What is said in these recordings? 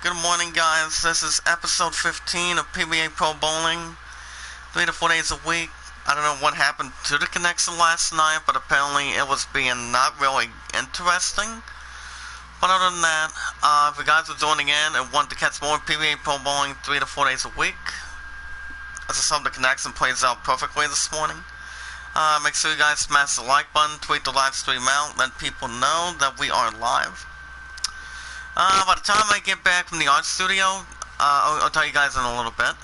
Good morning, guys. This is episode 15 of Pba Pro Bowling. 3 to 4 days a week. I don't know what happened to the connection last night, but apparently it was being not really interesting. But other than that, if you guys are joining in and want to catch more Pba Pro Bowling 3 to 4 days a week, I just hope the connection plays out perfectly this morning. Make sure you guys smash the like button, tweet the live stream out, let people know that we are live. By the time I get back from the art studio, I'll tell you guys in a little bit.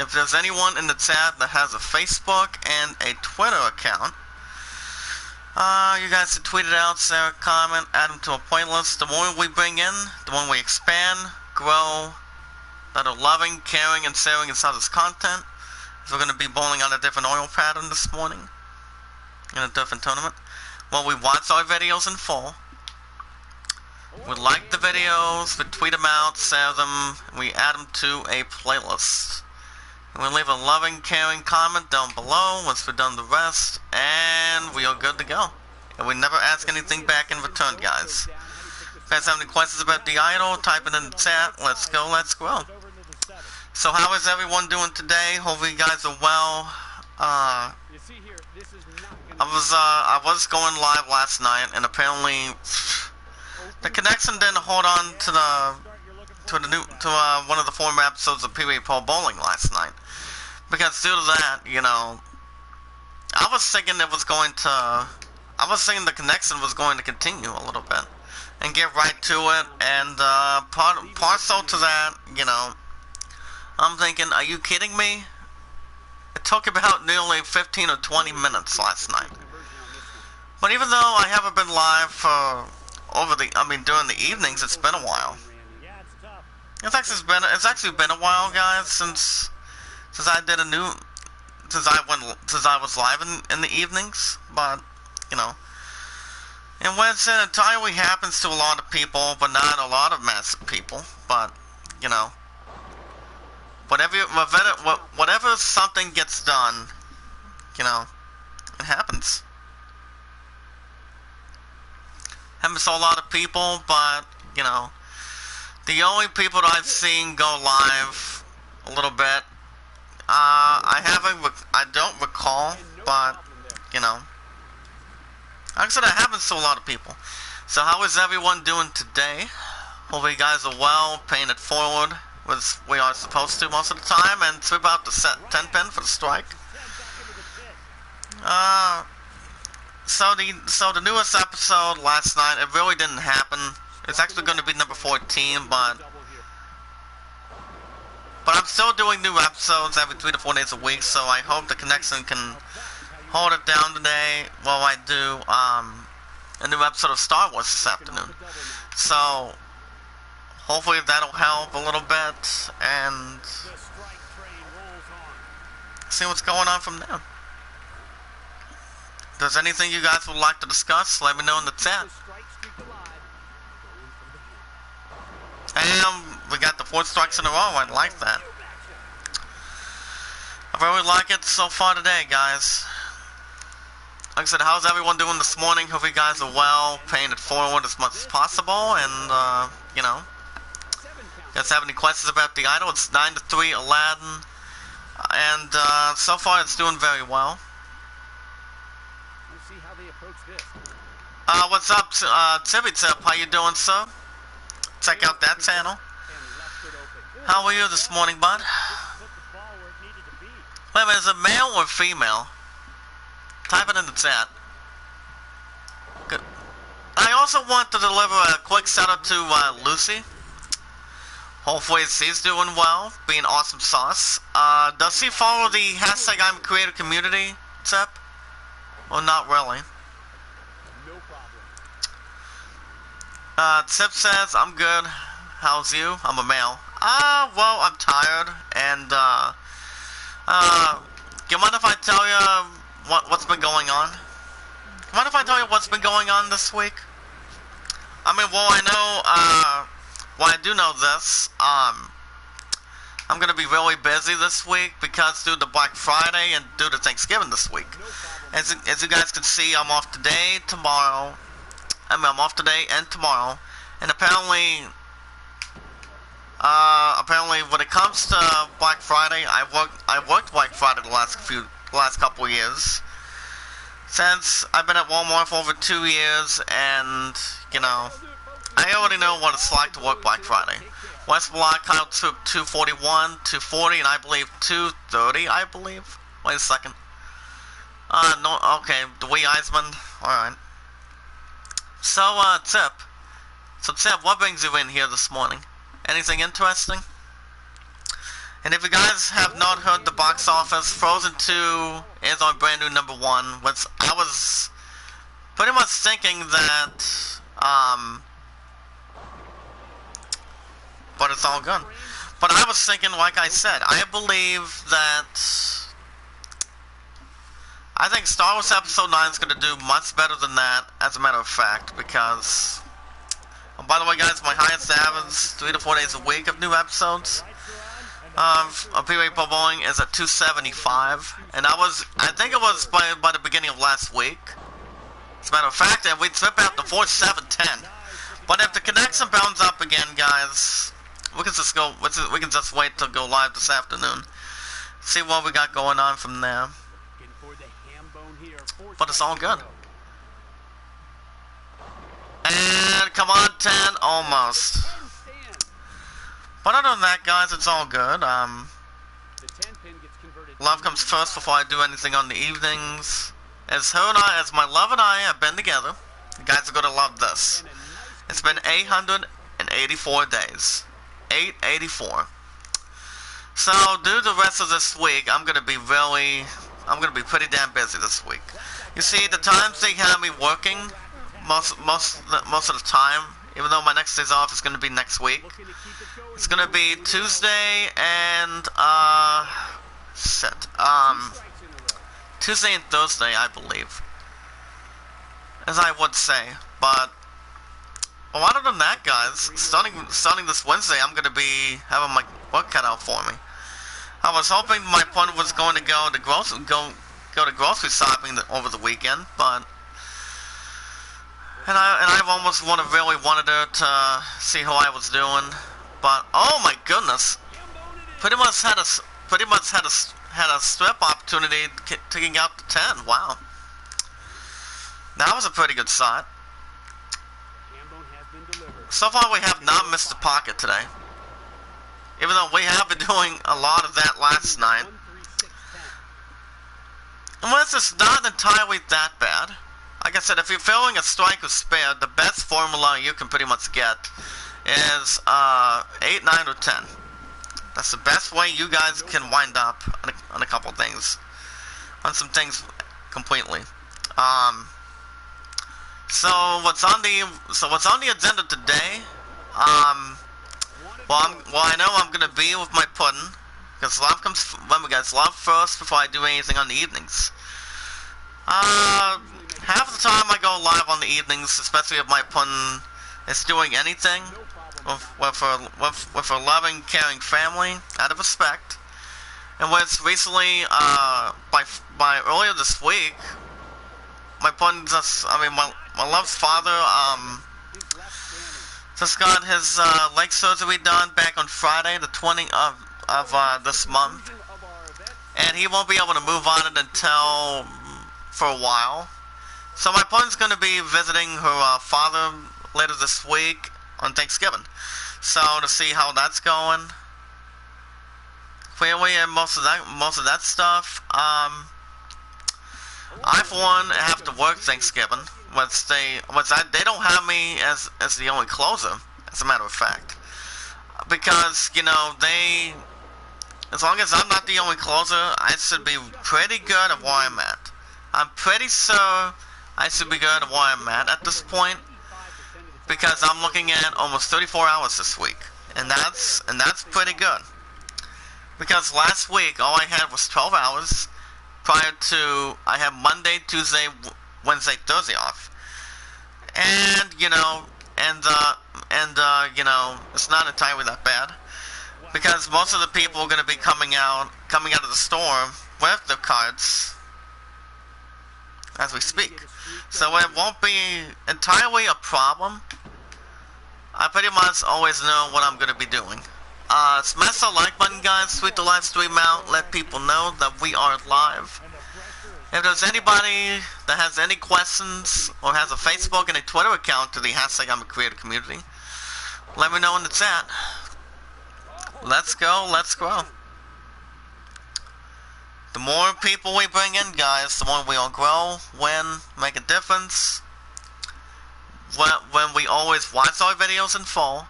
If there's anyone in the chat that has a Facebook and a Twitter account, you guys should tweet it out, share a comment, add them to a playlist. The more we bring in, the more we expand, grow, that are loving, caring, and sharing each other's content. So we're going to be bowling on a different oil pattern this morning, in a different tournament. Well, we watch our videos in full. We like the videos, we tweet them out, share them, we add them to a playlist. And we leave a loving, caring comment down below once we've done the rest, and we are good to go. And we never ask anything back in return, guys. If you guys have any questions about the idol, type it in the chat. Let's go, let's grow. So how is everyone doing today? Hopefully you guys are well. I was going live last night, and apparently the connection didn't hold on to one of the former episodes of Pba Pro Bowling last night, because due to that, you know, I was thinking the connection was going to continue a little bit and get right to it, and partial to that, you know, I'm thinking, are you kidding me? It took about nearly 15 or 20 minutes last night. But even though I haven't been live for during the evenings, it's been a while. It's actually been a while, guys, since I was live in the evenings. But you know, and when it entirely happens to a lot of people, but not a lot of massive people. But you know, whatever something gets done, you know, it happens. Happens to a lot of people, but you know, the only people that I've seen go live a little bit, I don't recall, but you know, like I said, it happens to a lot of people. So how is everyone doing today? Hopefully you guys are well, paying it forward, as we are supposed to most of the time, and sweep out the set 10 pin for the strike. So the newest episode last night, it really didn't happen. It's actually going to be number 14, but I'm still doing new episodes every 3 to 4 days a week, so I hope the connection can hold it down today while I do a new episode of Star Wars this afternoon. So hopefully that'll help a little bit, and see what's going on from there. If there's anything you guys would like to discuss, let me know in the chat. And we got the 4 strikes in a row. I like that. I really like it so far today, guys. Like I said, how's everyone doing this morning? Hope you guys are well, paying it forward as much as possible. And, you know, you guys have any questions about the idol? It's 9 to 3 Aladdin. And so far it's doing very well. What's up, Tip? How you doing, sir? Check out that channel. How are you this morning, bud? Wait a minute, is it male or female? Type it in the chat. Good. I also want to deliver a quick shout out to Lucy. Hopefully she's doing well, being awesome sauce. Does she follow the hashtag I'm Creator community, Tip? Well, not really. Tip says, I'm good. How's you? I'm a male. Well, I'm tired, and, you mind if I tell you what's been going on? You mind if I tell you what's been going on this week? I mean, well, I do know this, I'm gonna be really busy this week because due to Black Friday and due to Thanksgiving this week. As you guys can see, I'm off today, tomorrow. I'm off today and tomorrow, and apparently apparently when it comes to Black Friday, I worked Black Friday the last couple of years. Since I've been at Walmart for over 2 years, and you know, I already know what it's like to work Black Friday. West Block out to 241, 240, and I believe 230. I believe. Wait a second. No, okay, the Wee Eisman. All right. So, Tip. So, Tip, what brings you in here this morning? Anything interesting? And if you guys have not heard the box office, Frozen 2 is our brand new #1, which I was pretty much thinking that, but it's all good. But I was thinking, like I said, I believe that, I think Star Wars Episode 9 is going to do much better than that, as a matter of fact, because, and by the way guys, my highest average, 3 to 4 days a week of new episodes of Pba Pro Bowling is at 275, and I think it was by the beginning of last week. As a matter of fact, and we'd flip out to 4710. But if the connection bounds up again, guys, we can just wait till go live this afternoon. See what we got going on from there. But it's all good. And come on, 10, almost. But other than that, guys, it's all good. Love comes first before I do anything on the evenings. As my love and I have been together, you guys are gonna love this. It's been 884 days. 884. So, due to the rest of this week, I'm gonna be pretty damn busy this week. You see, the times they have me working, most of the time, even though my next day's off is gonna be next week, it's gonna be Tuesday and Tuesday and Thursday, I believe, as I would say. But well, other than that, guys, starting this Wednesday, I'm gonna be having my work cut out for me. I was hoping my plan was going to go to grocery shopping over the weekend, but and I've almost really wanted her to see how I was doing, but oh my goodness, pretty much had a strip opportunity taking out to 10. Wow, that was a pretty good shot. So far, we have not missed a pocket today, even though we have been doing a lot of that last night. Unless it's not entirely that bad. Like I said, if you're feeling a strike or spare, the best formula you can pretty much get is 8, 9, or 10. That's the best way you guys can wind up on a couple things, on some things completely. So what's on the agenda today? Well, I know I'm gonna be with my pudding, because live comes. Remember, guys, live first before I do anything on the evenings. Half the time I go live on the evenings, especially if my pudding is doing anything with a loving, caring family, out of respect. And what's recently, by earlier this week, my pudding my love's father, just got his leg surgery done back on Friday, the 20th of this month, and he won't be able to move on it until for a while. So my pudding's going to be visiting her father later this week on Thanksgiving. So to see how that's going, clearly, and most of that stuff. I for one have to work Thanksgiving. They don't have me as the only closer, as a matter of fact, because you know as long as I'm not the only closer, I should be pretty good at where I'm at. I'm pretty sure I should be good at where I'm at this point, because I'm looking at almost 34 hours this week, and that's pretty good. Because last week all I had was 12 hours. Prior to, I had Monday, Tuesday, Wednesday, Thursday off, and you know, it's not entirely that bad, because most of the people are going to be coming out of the store with their cards as we speak, so it won't be entirely a problem. I pretty much always know what I'm going to be doing. Smash the like button, guys. Tweet the live stream out. Let people know that we are live. If there's anybody that has any questions or has a Facebook and a Twitter account to the hashtag I'm a Creator community, let me know in the chat. Let's go, let's grow. The more people we bring in, guys, the more we all grow, win, make a difference. When we always watch our videos in full,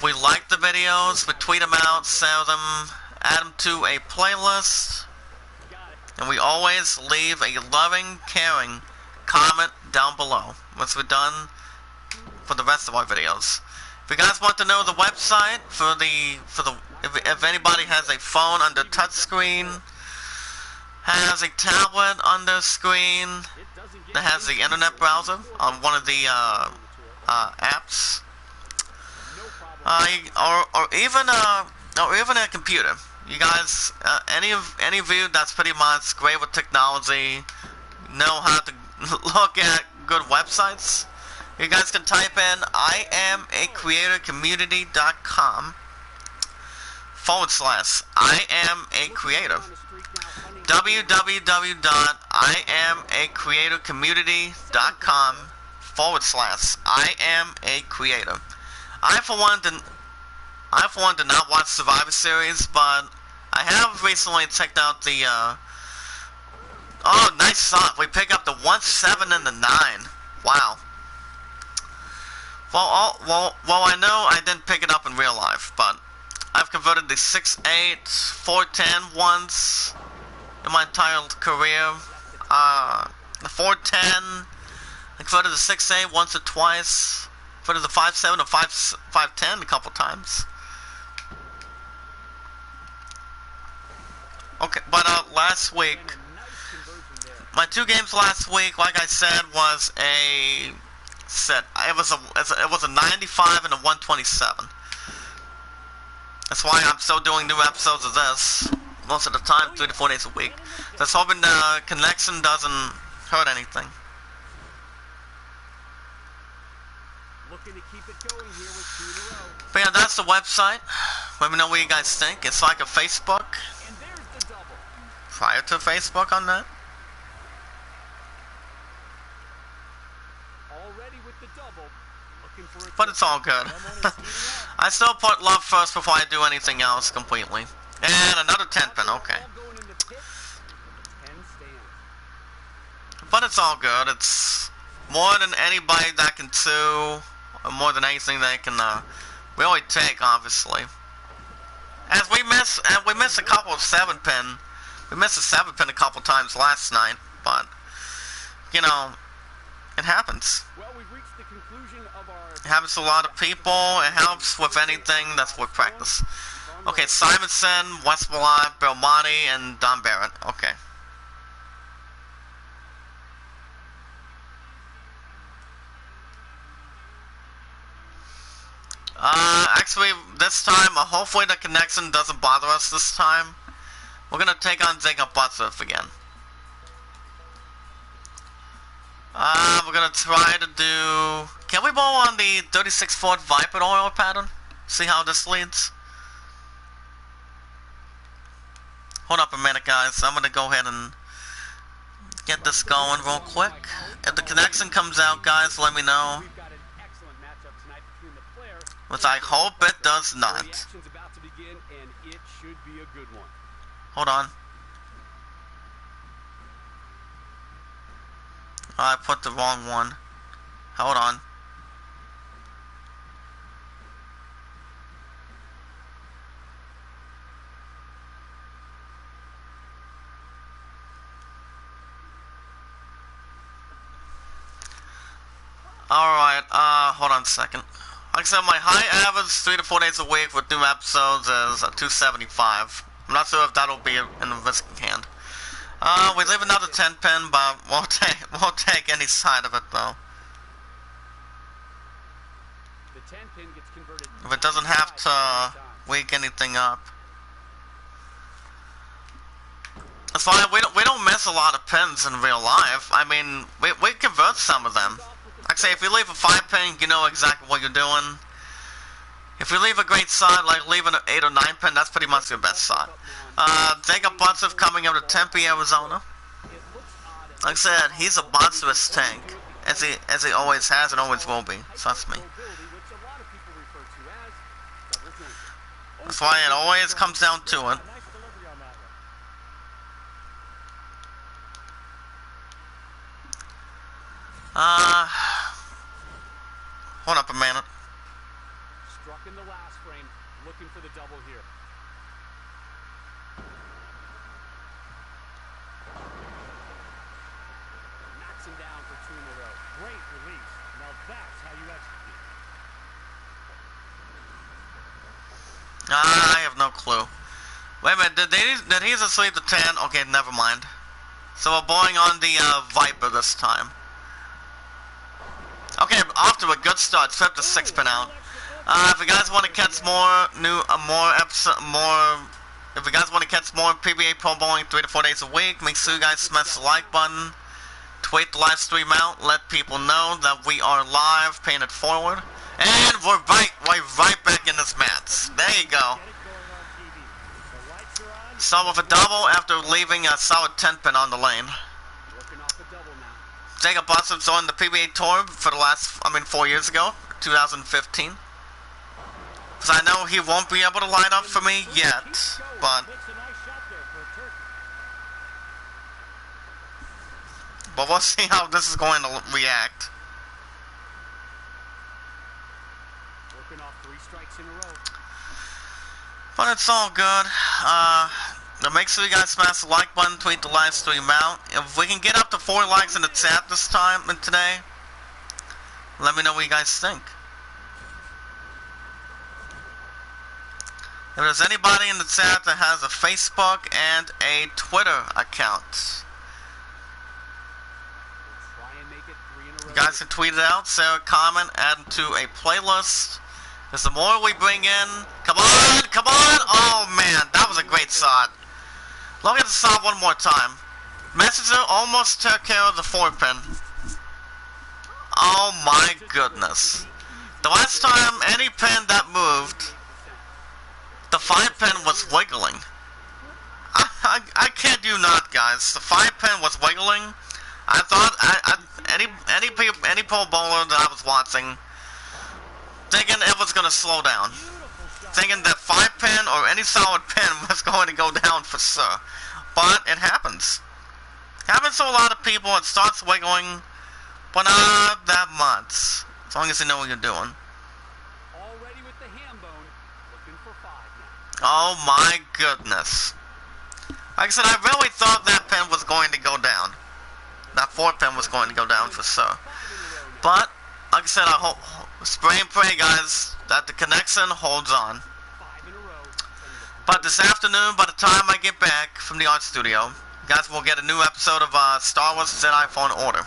we like the videos, we tweet them out, share them, add them to a playlist, and we always leave a loving, caring comment down below once we're done for the rest of our videos. If you guys want to know the website if anybody has a phone under touchscreen, has a tablet on their screen that has the internet browser on one of the apps, or even a computer. You guys, any of you that's pretty much great with technology, know how to look at good websites. You guys can type in IamACreatorCommunity.com /IamACreator. www.IamACreatorCommunity.com /IamACreator. I for one did not watch Survivor Series, but I have recently checked out the oh, nice shot. We pick up the 1-7 and the 9. Wow. Well, I know I didn't pick it up in real life, but I've converted the 6-8, 4-10 once in my entire career. The 4-10, I converted the 6-8 once or twice. Converted the 5-7 or 5-10 a couple times. Okay, but last week, my 2 games last week, like I said, was a set. It was a 95 and a 127. That's why I'm still doing new episodes of this most of the time, 3 to 4 days a week. Just hoping the connection doesn't hurt anything. But yeah, that's the website. Let me know what you guys think. It's like a Facebook. Prior to Facebook on that. But it's all good. I still put love first before I do anything else completely. And another 10 pin, okay. But it's all good. It's more than anybody that can sue, or more than anything they can really take, obviously. As we miss a couple of 7 pin. We missed a 7 pin a couple times last night, but you know, it happens. It happens to a lot of people. It helps with anything that's with practice. Okay, Simonson, Westmoreland, Belmonte, and Don Barrett. Okay. Actually, this time, hopefully the connection doesn't bother us this time. We're gonna take on Jacob Butsurf again. We're gonna try to do... Can we bowl on the 36 Ford Viper oil pattern? See how this leads? Hold up a minute, guys. I'm gonna go ahead and get this going real quick. If the connection comes out, guys, let me know. Which I hope it does not. Hold on. I put the wrong one. Hold on. Alright, hold on a second. Like I said, my high average 3 to 4 days a week with new episodes is 275. I'm not sure if that'll be in the risking hand. We leave another 10 pin, but we'll take any side of it though. If it doesn't have to wake anything up. That's why we don't miss a lot of pins in real life. I mean, we convert some of them. Like I say, if you leave a 5 pin, you know exactly what you're doing. If you leave a great side, like leaving an 8 or 9 pin, that's pretty much your best side. Jacob Butzer coming out of Tempe, Arizona. Like I said, he's a monstrous tank, as he always has and always will be. Trust me. That's why it always comes down to it. Hold up a minute. Struck in the last frame, looking for the double here. Knocks him down for 2 in a row. Great release. Now that's how you execute. I have no clue. Wait a minute, did he just leave the 10? Okay, never mind. So we're bowling on the Viper this time. Okay, off to a good start. Trip to 6 pin out. If you guys want to catch if you guys want to catch more PBA Pro Bowling 3 to 4 days a week, make sure you guys smash the like button, tweet the live stream out, let people know that we are live, paying it forward, and we're right back in this match. There you go. Start with a double after leaving a solid 10 pin on the lane. Jacob Butzer joined the PBA Tour for the last, 4 years ago, 2015. Because I know he won't be able to line up for me yet, but we'll see how this is going to react. But it's all good. Make sure you guys smash the like button, tweet the live stream out. If we can get up to 4 likes in the chat this time and today, let me know what you guys think. If there's anybody in the chat that has a Facebook and a Twitter account, you guys can tweet it out, share a comment, add it to a playlist. Because the more we bring in, come on, come on! Oh man, that was a great shot. Look at the shot one more time. Messenger almost took care of the 4 pin. Oh my goodness. The last time any pin that moved, the 5 pin was wiggling. I kid you not, guys. The 5 pin was wiggling. I thought any pro bowler that I was watching, thinking it was gonna slow down, thinking that 5 pin or any solid pin was going to go down for sure. But it happens. Happens to a lot of people. It starts wiggling, but not that much. As long as you know what you're doing. Already with the ham bone, looking for 5 now. Oh my goodness. Like I said, I really thought that pin was going to go down. That 4 pin was going to go down for sure. But, like I said, I hope, spray and pray, guys, that the connection holds on. But this afternoon, by the time I get back from the art studio, you guys will get a new episode of Star Wars Jedi Fallen Order.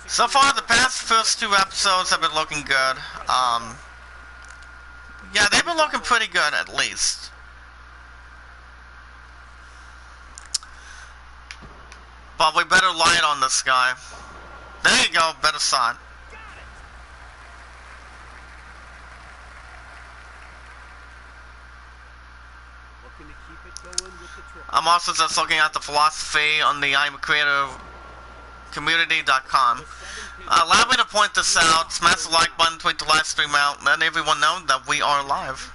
So far, the first 2 episodes have been looking good. Yeah, they've been looking pretty good, at least. But we better light on this guy. There you go, better shot. I'm also just looking at the philosophy on the I'm a Creator community.com. Allow me to point this out, smash the like button, tweet the live stream out, let everyone know that we are live.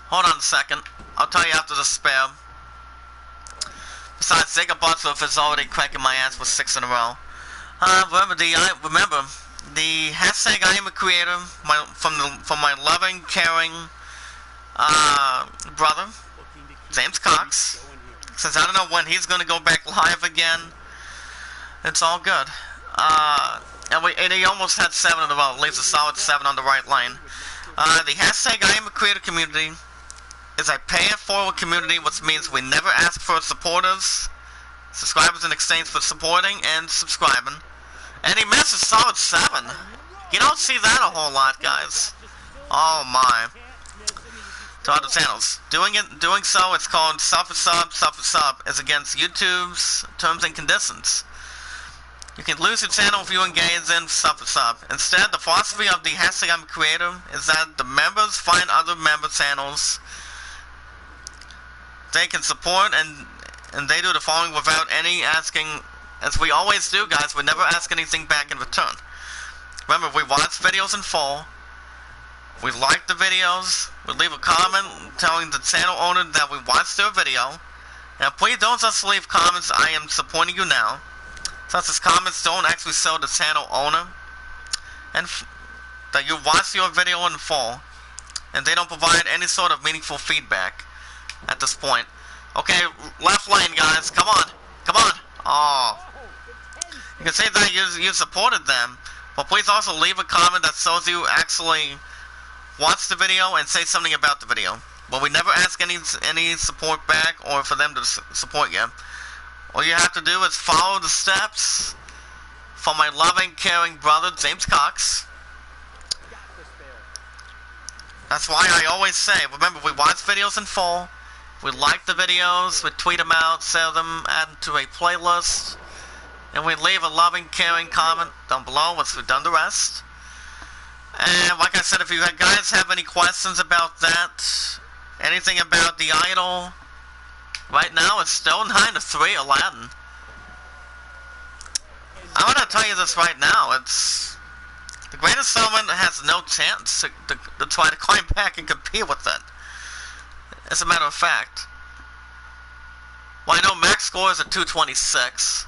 Hold on a second, I'll tell you after the spare. Besides, Jacob Butzer is already cranking my ass with 6 in a row. Remember the hashtag I am a creator from my loving, caring brother, James Cox. Since I don't know when he's gonna go back live again, it's all good. And he almost had 7 in a row, leaves a solid 7 on the right lane. The hashtag I am a creator community is a pay-it-forward community, which means we never ask for subscribers in exchange for supporting and subscribing. And he missed a solid 7. You don't see that a whole lot, guys. Oh my. To other channels. Doing so, it's called sub, is against YouTube's terms and conditions. You can lose your channel if you engage in sub. Instead, the philosophy of the hashtag I'm creator is that the members find other member channels they can support, and they do the following without any asking, as we always do, guys. We never ask anything back in return. Remember, we watch videos in full, we like the videos, we leave a comment telling the channel owner that we watched their video, and please don't just leave comments, I am supporting you now, such as comments don't actually show the channel owner, and that you watched your video in full, and they don't provide any sort of meaningful feedback at this point. Okay, left lane, guys, come on, come on. Oh, you can say that you supported them, but please also leave a comment that shows you actually watched the video and say something about the video. Well, we never ask any support back or for them to support you. All you have to do is follow the steps from my loving, caring brother, James Cox. That's why I always say, remember, we watch videos in full, we like the videos, we tweet them out, sell them, add them to a playlist, and we leave a loving, caring comment down below once we've done the rest. And like I said, if you guys have any questions about that, anything about the idol, right now it's still 9-3 Aladdin. I'm gonna tell you this right now, it's the greatest summon has no chance to try to climb back and compete with it. As a matter of fact. Well, I know max score is at 226.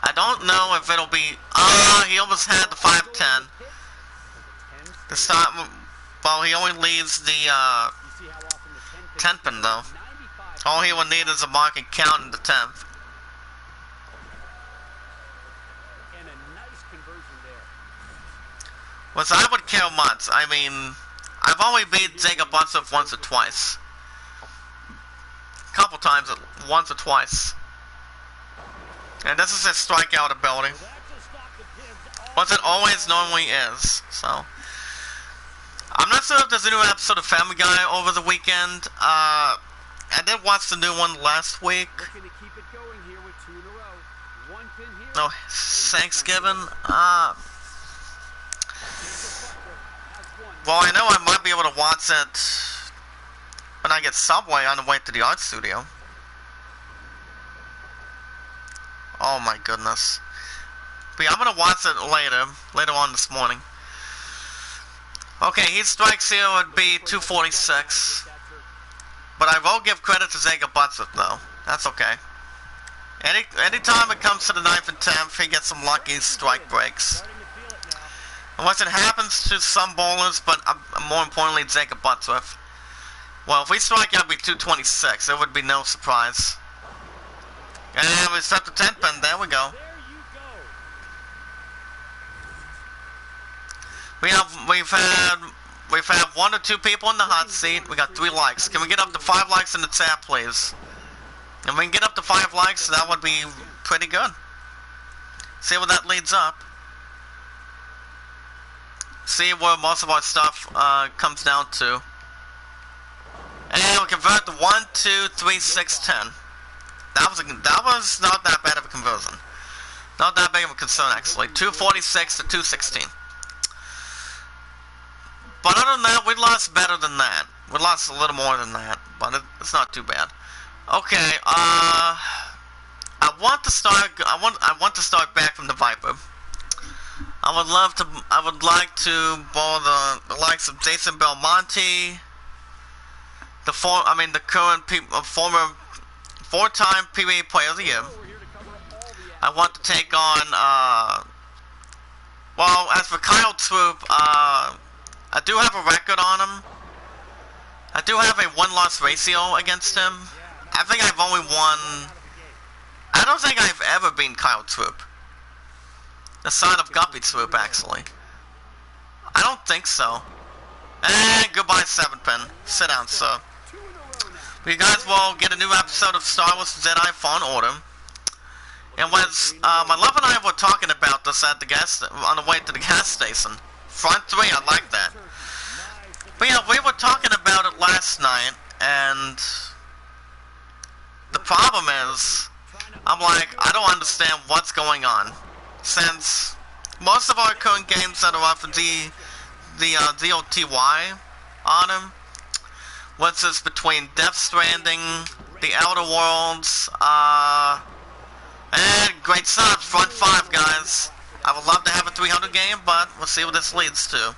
I don't know if it'll be... he almost had the 510. The start... Well, he only leaves the 10 pin, though. All he will need is a marking count in the 10th. Which I would care much. I mean, I've only beat Jacob Bunseth once or twice. A couple times, once or twice. And this is his strikeout ability. What it always normally is. So, I'm not sure if there's a new episode of Family Guy over the weekend. I did watch the new one last week. No, Thanksgiving. Well, I know I might be able to watch it when I get Subway on the way to the art studio. Oh my goodness. But yeah, I'm gonna watch it later on this morning. Okay, he strikes here would be 246. But I will give credit to Jacob Bunseth though. That's okay. Anytime it comes to the 9th and 10th, he gets some lucky strike breaks. Unless it happens to some bowlers, but more importantly, Jacob Bunseth. Well, if we strike out, it'd be 226. It would be no surprise. And we set the 10 pin. There we go. We've had 1 or 2 people in the hot seat. We got 3 likes. Can we get up to 5 likes in the chat, please? If we can get up to 5 likes, that would be pretty good. See where that leads up. See where most of our stuff comes down to. And we convert to 1, 2, 3, 6, 10. That was not that bad of a conversion. Not that big of a concern actually. 246 to 216. But other than that, we lost better than that. We lost a little more than that, but it's not too bad. Okay, I want to start back from the Viper. I would like to bowl the likes of Jason Belmonte, the current former 4-time Pba Player of the Year. I want to take on, well, as for Kyle Troop, I do have a record on him. I do have a 1-loss ratio against him. I think I've only won... I don't think I've ever beaten Kyle Troop. The son of Guppy Troop, actually. I don't think so. And goodbye, 7-pin. Sit down, sir. But you guys will get a new episode of Star Wars Jedi Fallen Order. And was my love and I were talking about this at the on the way to the gas station. Front 3, I like that. But yeah, we were talking about it last night, and the problem is, I'm like, I don't understand what's going on. since most of our current games that are off of the DOTY on them, which is between Death Stranding, The Outer Worlds, and great subs, Front 5, guys. I would love to have a 300 game, but we'll see what this leads to.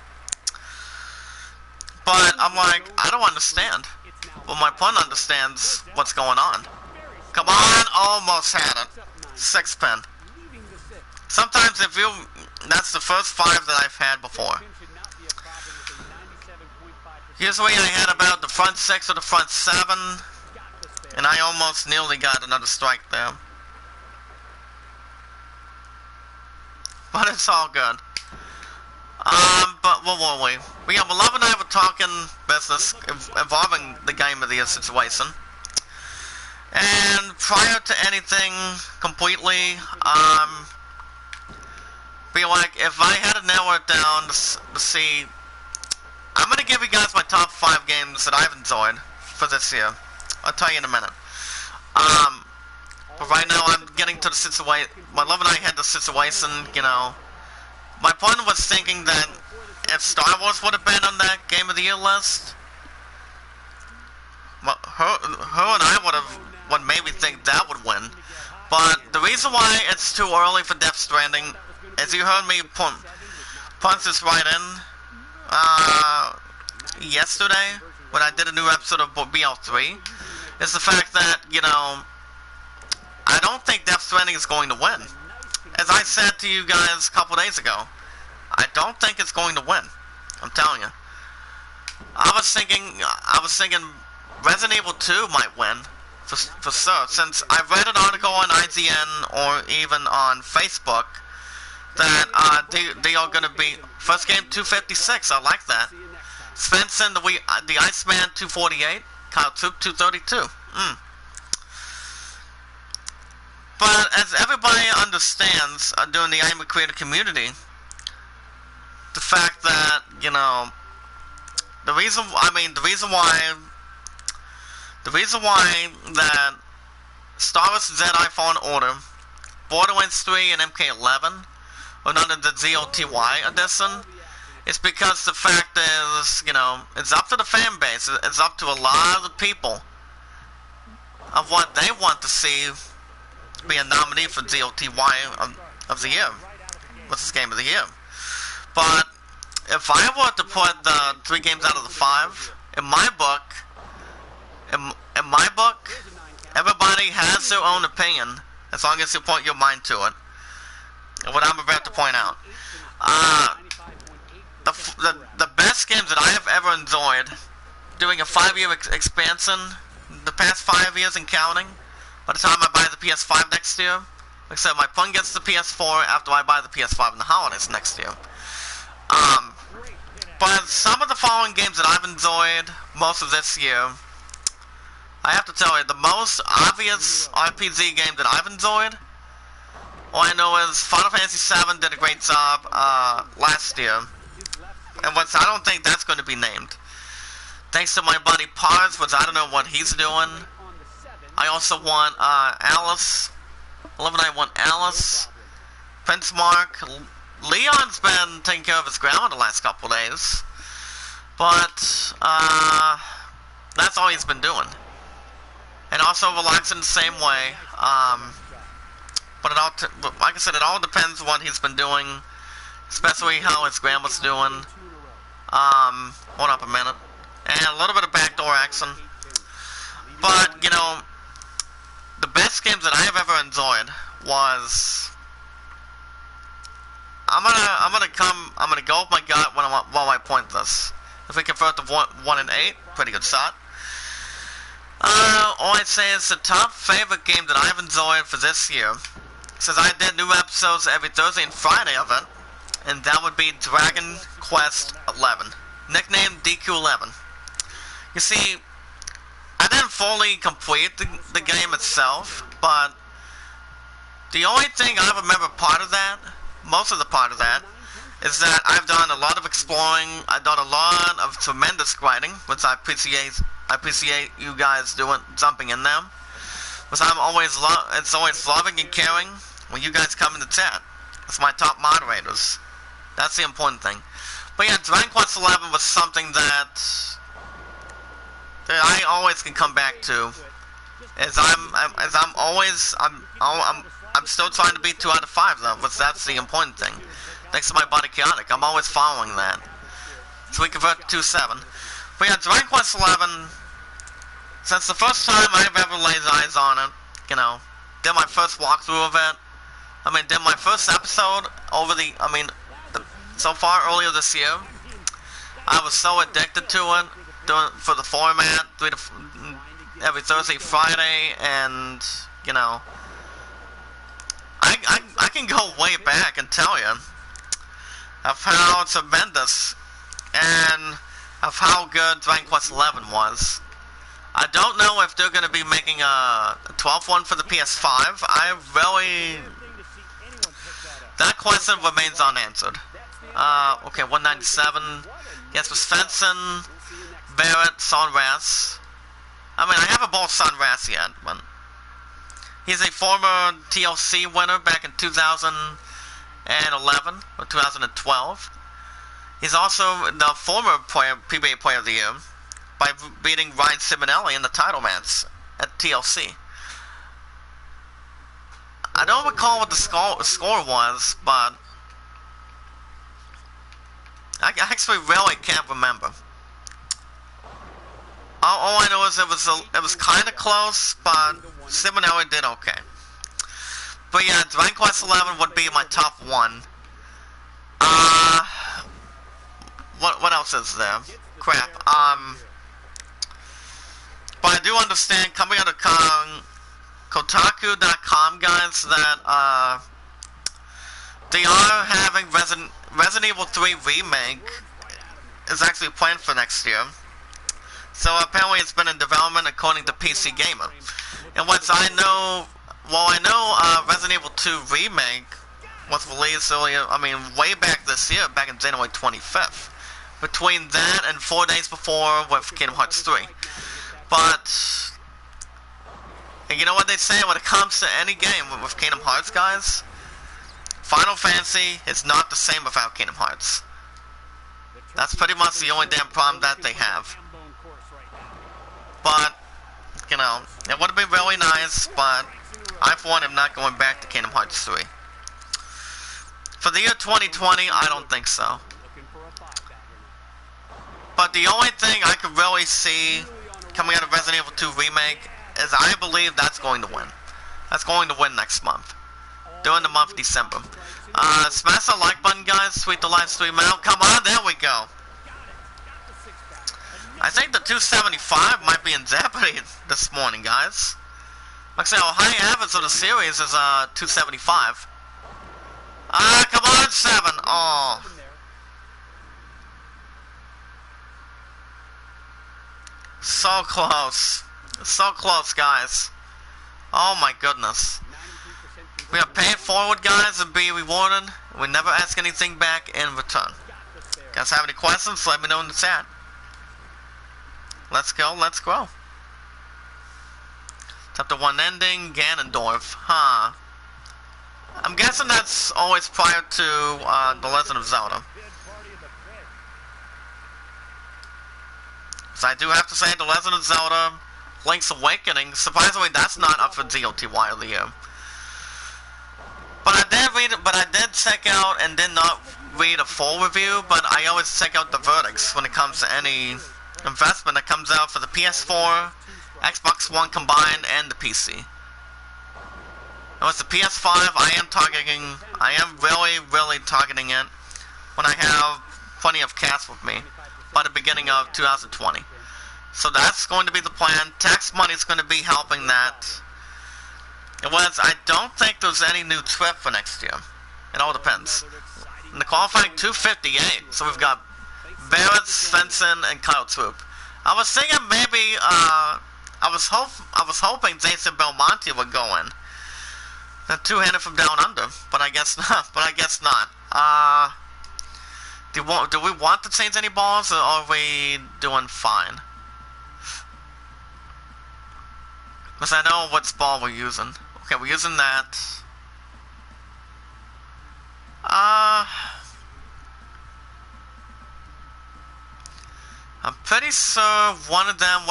But I'm like, I don't understand. Well, my pun understands what's going on. Come on, almost had it. 6-pin. Sometimes if you, that's the first 5 that I've had before. Usually I had about the front 6 or the front 7, and I almost nearly got another strike there. But it's all good. But what were we? Yeah, Beloved and I were talking business involving the game of the year situation. And prior to anything completely, be like, if I had to narrow it down to see, I'm going to give you guys my top 5 games that I've enjoyed for this year. I'll tell you in a minute. But right now I'm getting to the situation. My love and I had the situation, you know. My point was thinking that if Star Wars would have been on that Game of the Year list, well, her and I would have made me think that would win. But the reason why it's too early for Death Stranding, as you heard me punch this right in yesterday when I did a new episode of BL3, is the fact that, you know, I don't think Death Stranding is going to win. As I said to you guys a couple days ago, I don't think it's going to win. I'm telling you. I was thinking Resident Evil 2 might win, for sure, since I read an article on IGN or even on Facebook that they are going to be first game 256. I like that. Svensson the Iceman 248, Kyle Troop 232. But as everybody understands during the anime creator community, the fact that, you know, the reason why that Star Wars Jedi Fallen Order, Borderlands 3, and MK11 are not in the ZOTY edition is because the fact is, you know, it's up to the fan base, it's up to a lot of the people of what they want to see be a nominee for ZOTY of the year. What's this Game of the Year? But if I were to put the 3 games out of the 5, in my book, everybody has their own opinion as long as you point your mind to it. And what I'm about to point out, the best games that I have ever enjoyed doing a 5-year expansion, the past 5 years and counting. By the time I buy the PS5 next year, like I said, my pun gets the PS4 after I buy the PS5 in the holidays next year. But some of the following games that I've enjoyed most of this year, I have to tell you, the most obvious RPG game that I've enjoyed, all I know is Final Fantasy VII did a great job last year, and I don't think that's going to be named. Thanks to my buddy Pars, which I don't know what he's doing. I also want Alice. 11 I want Alice. Prince Mark. Leon's been taking care of his grandma the last couple days. But that's all he's been doing. And also relaxing the same way. But it all, like I said, it all depends on what he's been doing. Especially how his grandma's doing. Hold up a minute. And a little bit of backdoor action. But, you know, the best games that I have ever enjoyed was, I'm gonna go with my gut while I point this. If we convert to 1 and 8, pretty good shot. All I'd say is the top favorite game that I've enjoyed for this year, since I did new episodes every Thursday and Friday of it, and that would be Dragon Quest XI, nicknamed DQ11. You see, I didn't fully complete the game itself, but the only thing I remember part of that, most of the part of that, is that I've done a lot of exploring, I've done a lot of tremendous grinding, which I appreciate you guys jumping in there. Because it's always loving and caring when you guys come in the chat. as my top moderators. That's the important thing. But yeah, Dragon Quest 11 was something that I always can come back to. I'm still trying to beat 2 out of 5 though, but that's the important thing. Thanks to my buddy Chaotic, I'm always following that. So we convert to 2-7. But yeah, Dragon Quest 11, since the first time I've ever laid eyes on it, you know, did my first walkthrough of it, did my first episode over so far earlier this year, I was so addicted to it, for the format, every Thursday, Friday, and, you know, I can go way back and tell you of how tremendous and of how good Dragon Quest 11 was. I don't know if they're going to be making a 12th one for the PS5. That question remains unanswered. Okay, 197. Yes, with Svensson, Barrett, Sonras. I haven't bought Sonras yet, but he's a former TLC winner back in 2011 or 2012. He's also the former PBA Player of the Year by beating Ryan Simonelli in the title match at TLC. I don't recall what the score was, but I actually really can't remember. All I know is it was kind of close, but Simonelli did okay. But yeah, Dragon Quest 11 would be my top 1. What else is there? Crap. But I do understand, coming out of Kotaku.com, guys, that they are having Resident Evil 3 Remake is actually planned for next year. So apparently it's been in development according to PC Gamer. And what I know Resident Evil 2 Remake was released earlier, way back this year, back in January 25th. Between that and 4 days before with Kingdom Hearts 3. But, and you know what they say when it comes to any game with Kingdom Hearts, guys? Final Fantasy is not the same without Kingdom Hearts. That's pretty much the only damn problem that they have. But, you know, it would have been really nice, but I for one am not going back to Kingdom Hearts 3. For the year 2020, I don't think so. But the only thing I could really see coming out of Resident Evil 2 Remake is I believe that's going to win. That's going to win next month. During the month of December. Smash the like button, guys. Tweet the live stream out. Come on, there we go. I think the 275 might be in jeopardy this morning, guys. Like I say, our high average of the series is 275. Come on, 7. Oh. So close. So close, guys. Oh my goodness. We are paying forward, guys, and be rewarded. We never ask anything back in return. Guys have any questions? Let me know in the chat. Let's go, let's grow. Chapter 1 ending, Ganondorf. Huh. I'm guessing that's always prior to The Legend of Zelda. So I do have to say, The Legend of Zelda, Link's Awakening, surprisingly that's not up for GOTY of the year. But I did read it, but I did check out and did not read a full review, but I always check out the verdicts when it comes to any investment that comes out for the PS4, Xbox One combined, and the PC. And with the PS5, I am really targeting it when I have plenty of cash with me by the beginning of 2020. So that's going to be the plan. Tax money is going to be helping that. I don't think there's any new trip for next year. It all depends. In the qualifying 258, so we've got Barrett, Svensson, and Kyle Troop. I was thinking maybe, I was hoping Jason Belmonte would go in. The two-handed from down under, but I guess not. Do we want to change any balls, or are we doing fine? Because I know what ball we're using. Okay, we're using that. Uh, I'm pretty sure one of them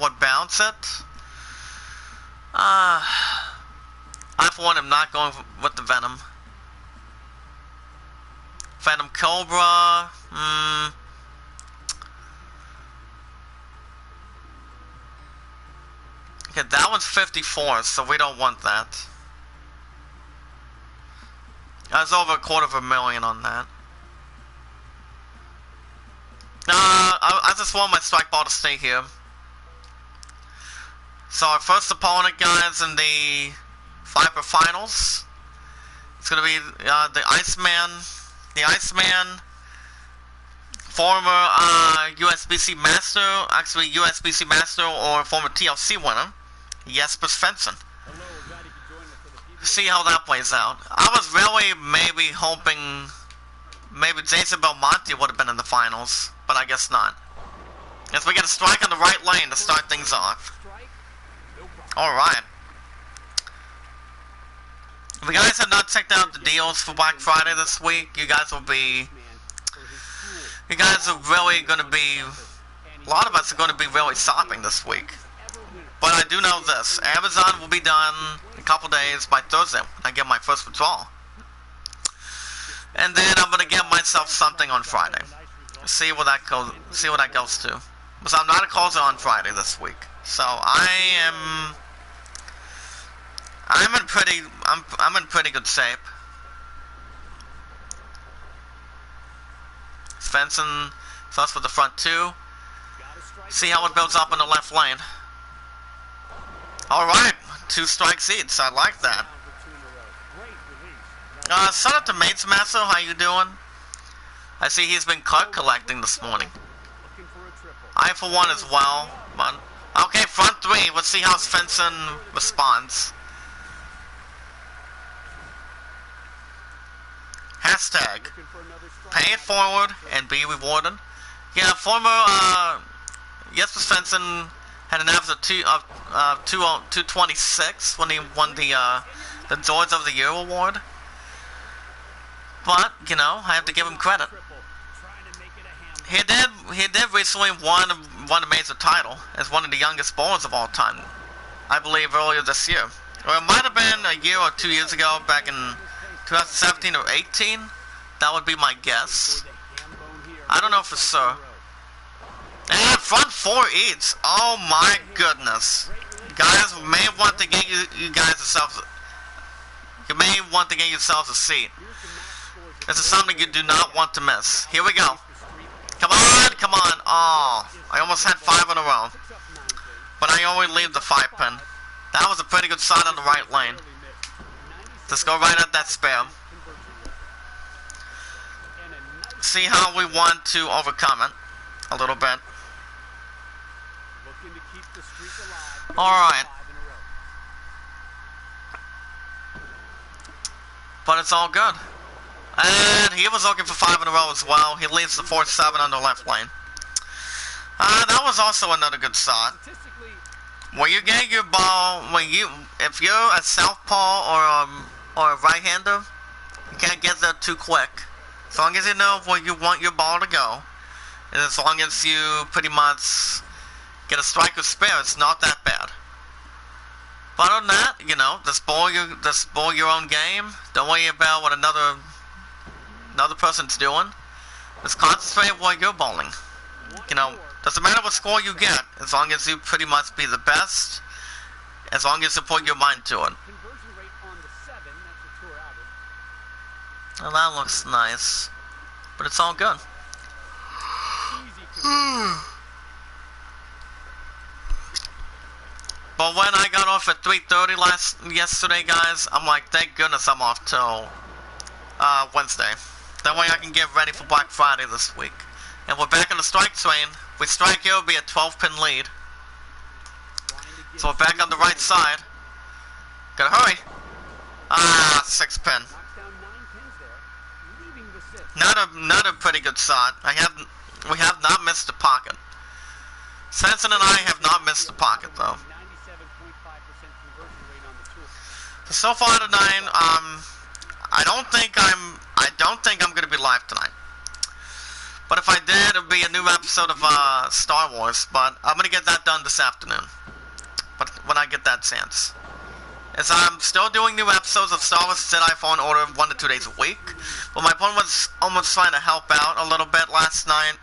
would bounce it. I for one am not going with the Venom. Phantom Cobra. Okay, that one's 54, so we don't want that. That's over $250,000 on that. I just want my strike ball to stay here. So our first opponent, guys, in the Viper Finals, it's gonna be the Iceman. The Iceman, former USBC Master, actually USBC Master or former TLC winner, Jesper Svensson. See how that plays out. I was really maybe hoping maybe Jason Belmonte would have been in the finals, but I guess not. As we get a strike on the right lane to start things off. Alright. If you guys have not checked out the deals for Black Friday this week, you guys are really going to be, a lot of us are going to be really shopping this week. But I do know this, Amazon will be done in a couple days by Thursday. I get my first withdrawal. And then I'm going to get myself something on Friday. See what that goes to. Because I'm not a closer on Friday this week. So I'm in pretty good shape. Svensson starts with the front two. See how it builds up in the left lane. Alright, 2 strikes each. I like that. Shout out to Mates Master, how you doing? I see he's been card collecting this morning. I for one as well. Okay, front 3. Let's see how Svensson responds. Hashtag pay it forward and be rewarded. Yeah, former Jesper Svensson had an average of 226 when he won the Droids of the Year award. But you know, I have to give him credit. He did recently won a major title as one of the youngest bowlers of all time. I believe earlier this year, or it might have been a year or 2 years ago, back in 2017 or 18. That would be my guess. I don't know for sure. And front 4 each. Oh my goodness, guys, may want to get you guys yourselves. You may want to get yourselves a seat. This is something you do not want to miss. Here we go. Come on, come on. Oh, I almost had 5 in a row. But I only leave the 5 pin. That was a pretty good shot on the right lane. Just go right at that spam. See how we want to overcome it a little bit. Alright. But it's all good. And he was looking for 5 in a row as well. He leaves the 4-7 on the left lane. That was also another good shot. When you get your ball, if you're a southpaw or a right-hander, you can't get there too quick. As long as you know where you want your ball to go, and as long as you pretty much get a strike or spare, it's not that bad. But other than that, you know, just bowl your own game. Don't worry about what another person's doing. Just concentrate while you're bowling. You know, doesn't matter what score you get, as long as you pretty much be the best, as long as you put your mind to it. Well, that looks nice, but it's all good. But when I got off at 3:30 yesterday, guys, I'm like, thank goodness I'm off till Wednesday. That way I can get ready for Black Friday this week. And we're back on the strike train. If we strike here, it'll be a 12-pin lead. So we're back on the right side. Gotta hurry. 6-pin. Not a pretty good shot. We have not missed the pocket. Svensson and I have not missed the pocket though. So far tonight, I I don't think I'm going to be live tonight. But if I did, it would be a new episode of Star Wars. But I'm going to get that done this afternoon. But when I get that chance. As I'm still doing new episodes of Star Wars Jedi Fallen Order 1 to 2 days a week. But my point was almost trying to help out a little bit last night.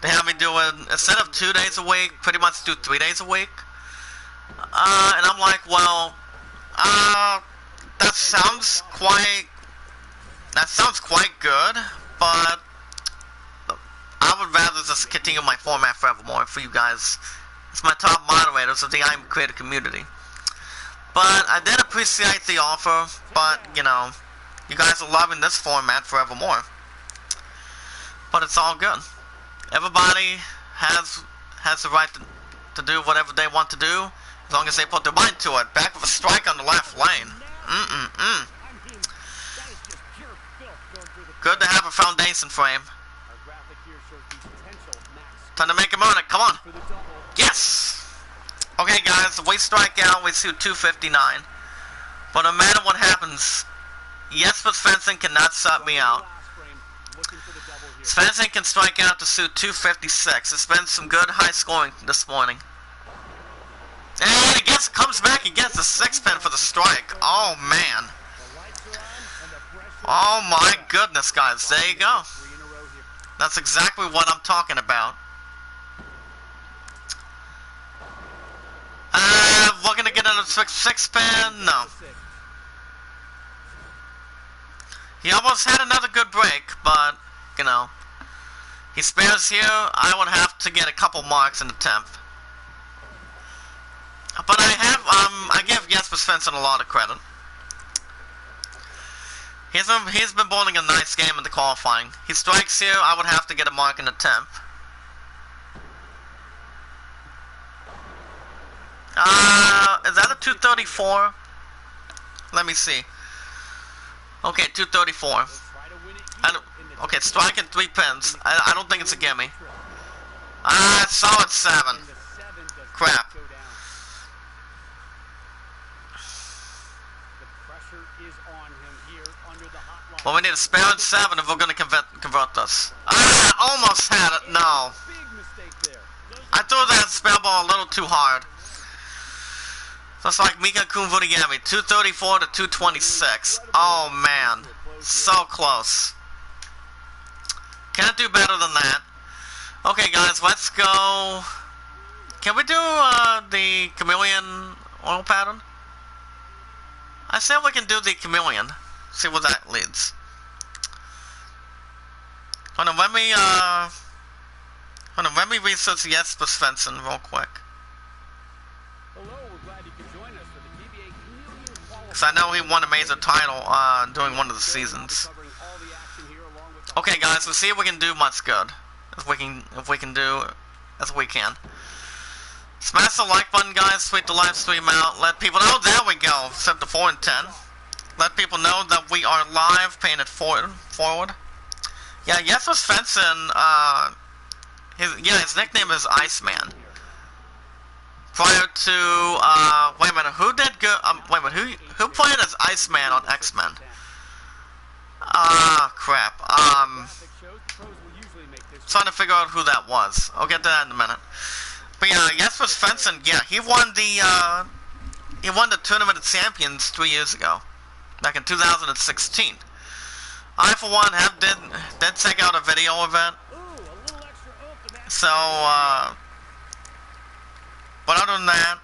They had me doing, instead of 2 days a week, pretty much do 3 days a week. And I'm like, well, that sounds quite good, but I would rather just continue my format forevermore for you guys. It's my top moderators of the I Am Creator community. But I did appreciate the offer, but, you know, you guys are loving this format forevermore. But it's all good. Everybody has the right to do whatever they want to do, as long as they put their mind to it. Back with a strike on the left lane. Good to have a foundation frame. Time to make a moment. Come on. Yes! Okay, guys, we strike out, we shoot 259. But no matter what happens, Jesper's fencing cannot stop me out. Fencing can strike out to suit 256. It's been some good high scoring this morning. And it comes back and gets a 6-pin for the strike. Oh, man. Oh, my goodness, guys. There you go. That's exactly what I'm talking about. We're going to get another 6-pin? No. He almost had another good break, but, you know, he spares here. I would have to get a couple marks in the 10th. But I give Jesper's fencing a lot of credit. He's been bowling a nice game in the qualifying. He strikes here, I would have to get a mark in the 10th. Is that a 234? Let me see. Okay, 234. Okay, striking 3 pins. I don't think it's a gimme. Solid 7. Crap. Well, we need a spare on 7 if we're going to convert this. Almost had it. No. I threw that spare ball a little too hard. Just like Mika Kunvurigami, 234 to 226. Oh, man. So close. Can't do better than that. Okay, guys, let's go. Can we do the chameleon oil pattern? I say we can do the chameleon. See where that leads. Hold on, let me research Jesper's fencing real quick. Because I know he won a major title during one of the seasons. Okay, guys, let's see if we can do much good. If we can do as we can. Smash the like button, guys. Tweet the live stream out. Let people know. There we go. Set to 4 and 10. Let people know that we are live. Paying it forward. Yeah, Jesper's fencing. His nickname is Iceman. Prior to wait a minute, who did good? Wait a minute, who played as Iceman on X-Men? Crap. Trying to figure out who that was. I'll get to that in a minute. But yeah, Jesper's fencing. Yeah, he won the Tournament of Champions 3 years ago, back in 2016. I, for one, did check out a video of it. So, but other than that,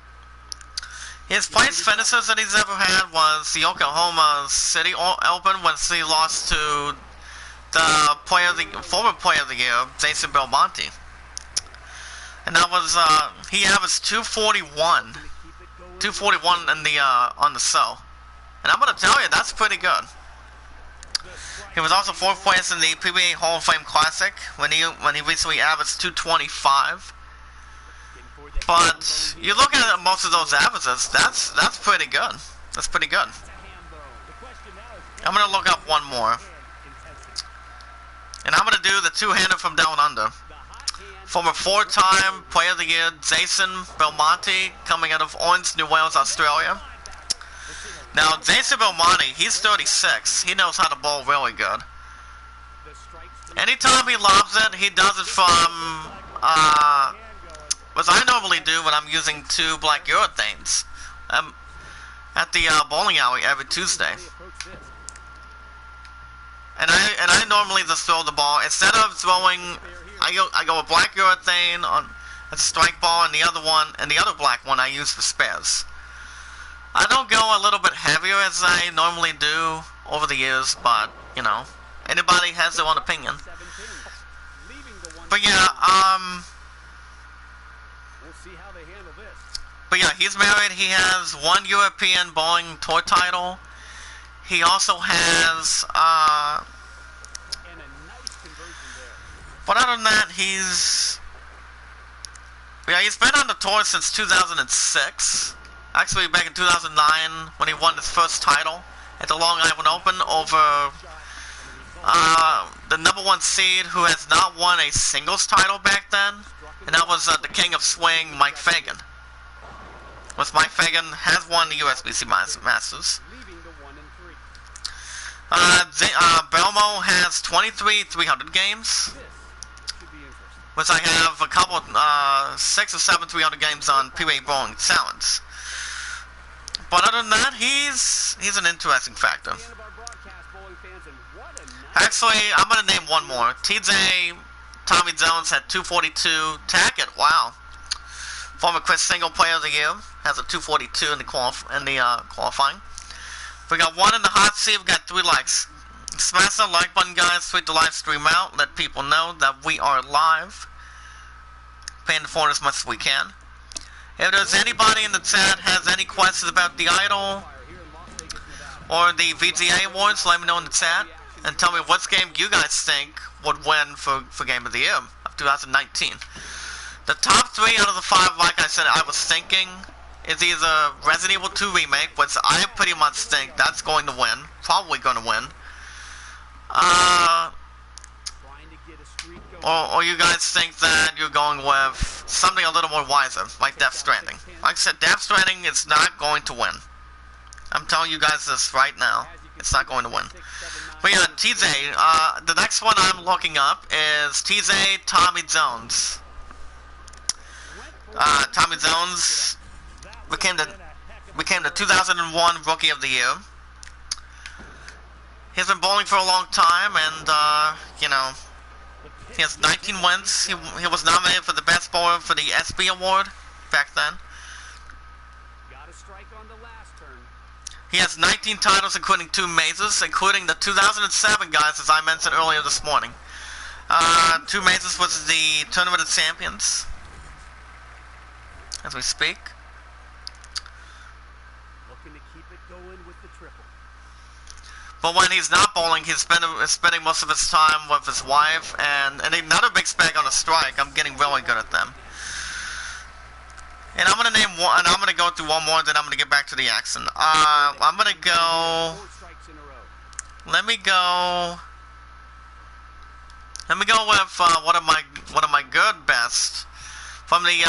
his place finishes that he's ever had was the Oklahoma City Open when he lost to the former player of the year, Jason Belmonte. And that was, he averaged 241 in the, on the show. And I'm gonna tell you, that's pretty good. He was also 4th place in the PBA Hall of Fame Classic when he recently averaged 225. But you look at most of those averages, that's pretty good. That's pretty good. I'm gonna look up one more. And I'm gonna do the two-hander from Down Under. Former 4-time Player of the Year, Jason Belmonte, coming out of Orange, New Wales, Australia. Now, Jason Belmonte, he's 36. He knows how to bowl really good. Anytime he lobs it, he does it from, what I normally do when I'm using 2 black urethanes. At the bowling alley every Tuesday. And I normally just throw the ball. Instead of throwing, I go with black urethane on a strike ball, and the other black one I use for spares. I don't go a little bit heavier as I normally do over the years, but, you know, anybody has their own opinion. But yeah, he's married. He has 1 European bowling tour title. He also has, but other than that, he's been on the tour since 2006. Actually, back in 2009, when he won his first title at the Long Island Open over the #1 seed, who has not won a singles title back then, and that was the King of Swing, Mike Fagan. Mike Fagan has won the USBC Masters. Belmo has 23 300 games, which I have a couple, 6 or 7 300 games on PBA Bowling Challenge. But other than that, he's an interesting factor. Actually, I'm going to name one more. TJ Tommy Jones had 242. Tackett, wow. Former Chris Single Player of the Year, has a 242 in the qualifying. We got 1 in the hot seat. We got 3 likes. Smash that like button, guys. Tweet the live stream out. Let people know that we are live. Paying it forward as much as we can. If there's anybody in the chat has any questions about the Idol or the VGA Awards, let me know in the chat. And tell me what game you guys think would win for Game of the Year of 2019. The top 3 out of the 5, like I said, I was thinking, is either Resident Evil 2 Remake, which I pretty much think that's going to win. Probably going to win. Or you guys think that you're going with something a little more wiser, like Death Stranding. Like I said, Death Stranding is not going to win. I'm telling you guys this right now. It's not going to win. But yeah, TJ, the next one I'm looking up is TJ Tommy Jones. Tommy Jones became the 2001 Rookie of the Year. He's been bowling for a long time, and, you know, he has 19 wins. He was nominated for the Best Bowler for the SB Award back then. He has 19 titles, including 2 mazes, including the 2007, guys, as I mentioned earlier this morning. 2 mazes was the Tournament of Champions, as we speak. But when he's not bowling, he's spending most of his time with his wife, and another big spag on a strike. I'm getting really good at them. And I'm gonna name one, and I'm gonna go through one more, then I'm gonna get back to the action. I'm gonna go. Let me go with one of my good best from the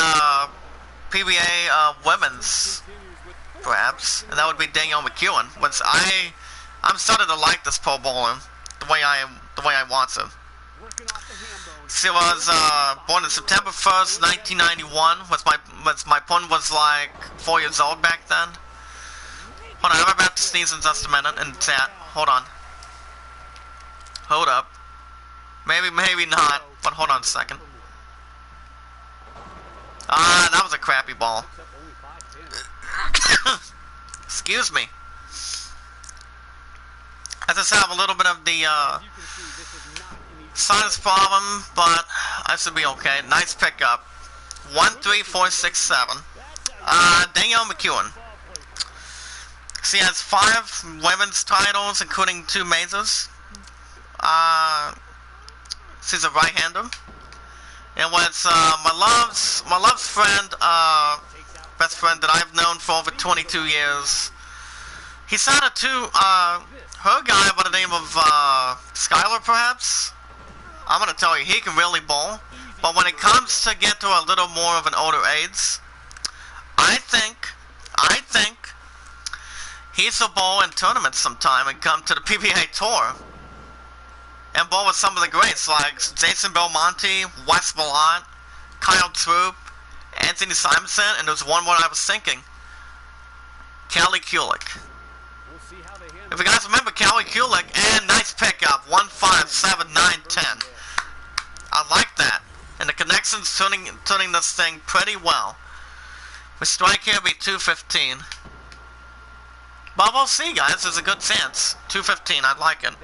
PBA women's, perhaps, and that would be Danielle McEwen, which I'm starting to like this pro bowler the way I want to. She was born on September 1st, 1991. My opponent was like 4 years old back then. Hold on, I'm about to sneeze in just a minute in the chat. Hold on. Hold up. Maybe not, but hold on a second. That was a crappy ball. Excuse me. I just have a little bit of the sinus problem, but I should be okay. Nice pickup. 1, 3, 4, 6, 7. Danielle McEwen. She has 5 women's titles, including 2 majors. She's a right-hander. And was my love's friend, best friend that I've known for over 22 years. He signed her guy by the name of Skylar, perhaps. I'm gonna tell you, he can really bowl. But when it comes to get to a little more of an older age, I think he used to bowl in tournaments sometime and come to the PBA Tour. And bowl with some of the greats like Jason Belmonte, Wes Ballot, Kyle Troop, Anthony Simonson, and there's one more I was thinking. Kelly Kulik. If you guys remember Kelly Kulik, and nice pickup, 1, 5, 7, 9, 10. I like that. And the connection's turning this thing pretty well. The strike here will be 215. But we'll see, guys. There's a good chance. 215, I like it.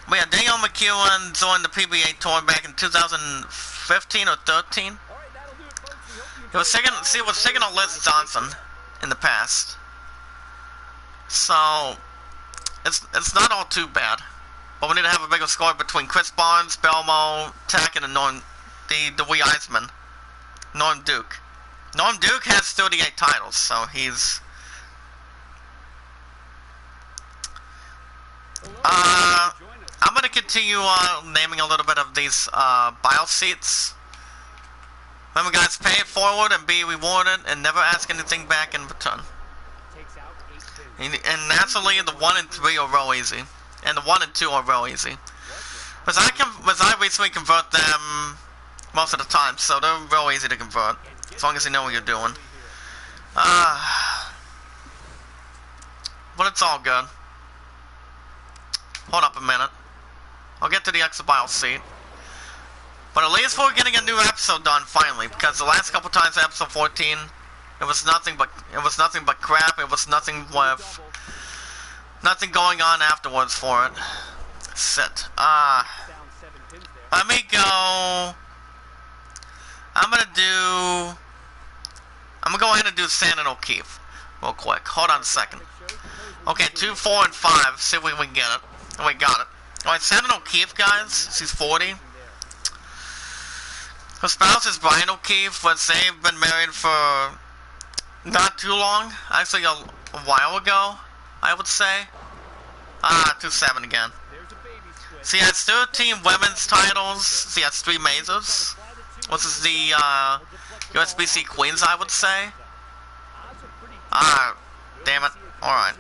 But yeah, Daniel McEwen joined the PBA Tour back in 2015 or 13. He was second on Liz Johnson in the past. So, it's not all too bad. But we need to have a bigger score between Chris Barnes, Belmo, Tackett, and the wee Iceman. Norm Duke. Norm Duke has 38 titles, so he's... I'm going to continue naming a little bit of these bio seats. Remember, guys, pay it forward and be rewarded and never ask anything back in return. And naturally, the 1 and 3 are real easy. And the 1 and 2 are real easy. But I recently convert them most of the time, so they're real easy to convert. As long as you know what you're doing. But it's all good. Hold up a minute. I'll get to the extra bio seat. But at least we're getting a new episode done finally, because the last couple times episode 14, it was nothing but crap. It was nothing going on afterwards for it. Sit. Let me go. I'm gonna go ahead and do Sandon O'Keefe real quick. Hold on a second. Okay, 2, 4, and 5. See if we can get it. Oh, we got it. Alright, Sandon O'Keefe, guys. She's 40. Her spouse is Brian O'Keefe, but they've been married for not too long. Actually, a while ago, I would say. 2-7 again. She has 13 women's titles. She has 3 majors. Which is the USBC Queens, I would say. Damn it. Alright.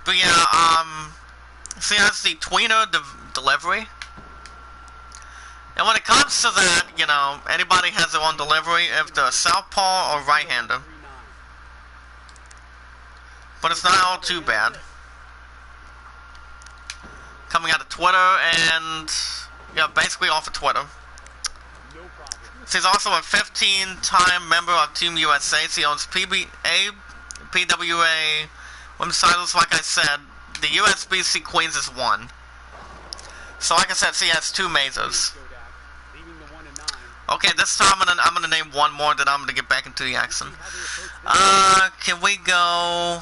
But yeah, she has the tweener delivery. And when it comes to that, you know, anybody has their own delivery if they're southpaw or right-hander. But it's not all too bad. Coming out of Twitter and, yeah, basically off of Twitter. She's also a 15-time member of Team USA. She owns PWA women's titles. Like I said, the USBC Queens is 1. So like I said, she has 2 majors. Okay, this time I'm gonna name one more, then I'm gonna get back into the action. Can we go?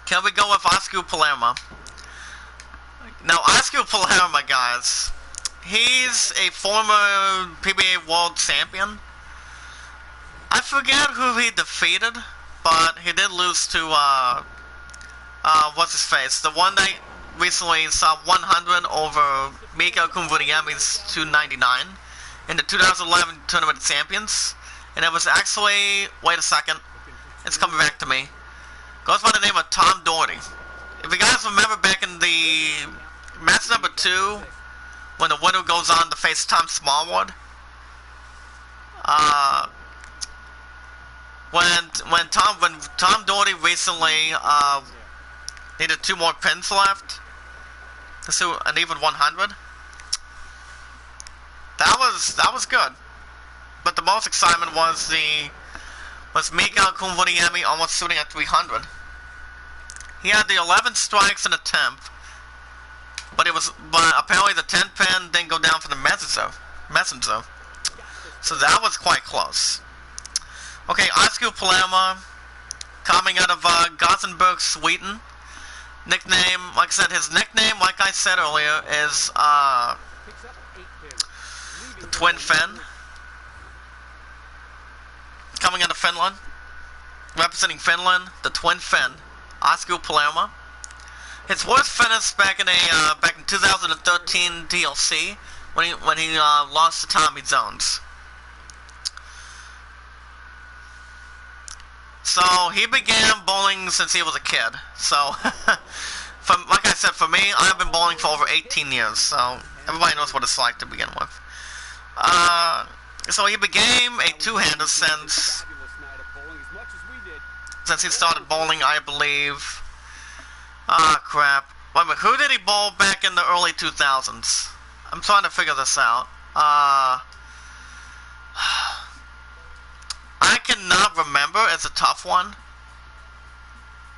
Can we go with Oscar Palermo? Now, Oscar Palermo, guys, he's a former PBA World Champion. I forget who he defeated, but he did lose to, what's his face? The one that recently saw 100 over Mika Kumvuriami's 299 in the 2011 Tournament of Champions. And it was actually, wait a second, it's coming back to me. Goes by the name of Tom Doherty. If you guys remember back in the match number 2, when the winner goes on to face Tom Smallwood, when Tom Doherty recently needed 2 more pins left to do an even 100. That was good. But the most excitement was Mika Kumvuriami almost shooting at 300. He had the 11 strikes in the 10th, but apparently the 10th pin didn't go down for the messenger. So that was quite close. Okay, Oscar Palermo, coming out of Gothenburg, Sweden. Nickname, like I said, his nickname, like I said earlier, is the Twin Fin. Coming out of Finland, representing Finland, the Twin Fin, Oscar Palermo. His worst finish back in 2013 DLC when he lost to Tommy Jones. So he began bowling since he was a kid. So, like I said, for me, I've been bowling for over 18 years. So everybody knows what it's like to begin with. So he became a two-hander since he started bowling, I believe. Crap. Wait a minute, who did he bowl back in the early 2000s? I'm trying to figure this out. I cannot remember. It's a tough one.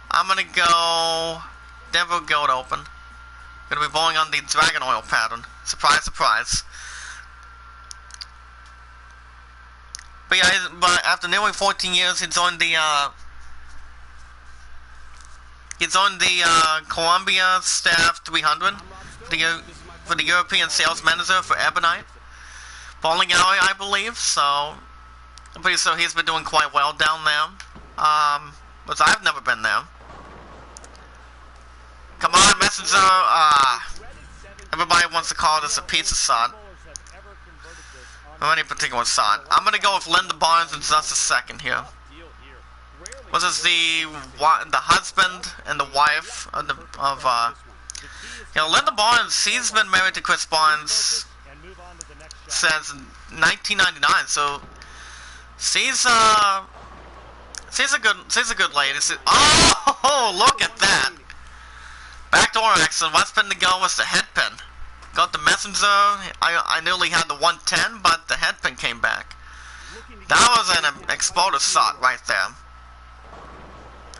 I'm gonna go Denver Gold Open. Gonna be bowling on the Dragon Oil pattern. Surprise, surprise. But yeah, after nearly 14 years, he joined the Columbia Staff 300 for the European Sales Manager for Ebonite Bowling Alley, I believe. So I'm pretty sure he's been doing quite well down there. But I've never been there. Come on, Messenger. Everybody wants to call this a pizza sod. Or any particular sod. I'm gonna go with Linda Barnes in just a second here. This is the husband and the wife of Linda Barnes. She's been married to Chris Barnes since 1999. So she's a good lady. Oh, look at that! Backdoor action. What's been to go was the head pin. Got the Messenger. I nearly had the 110, but the head pin came back. That was an explosive shot right there.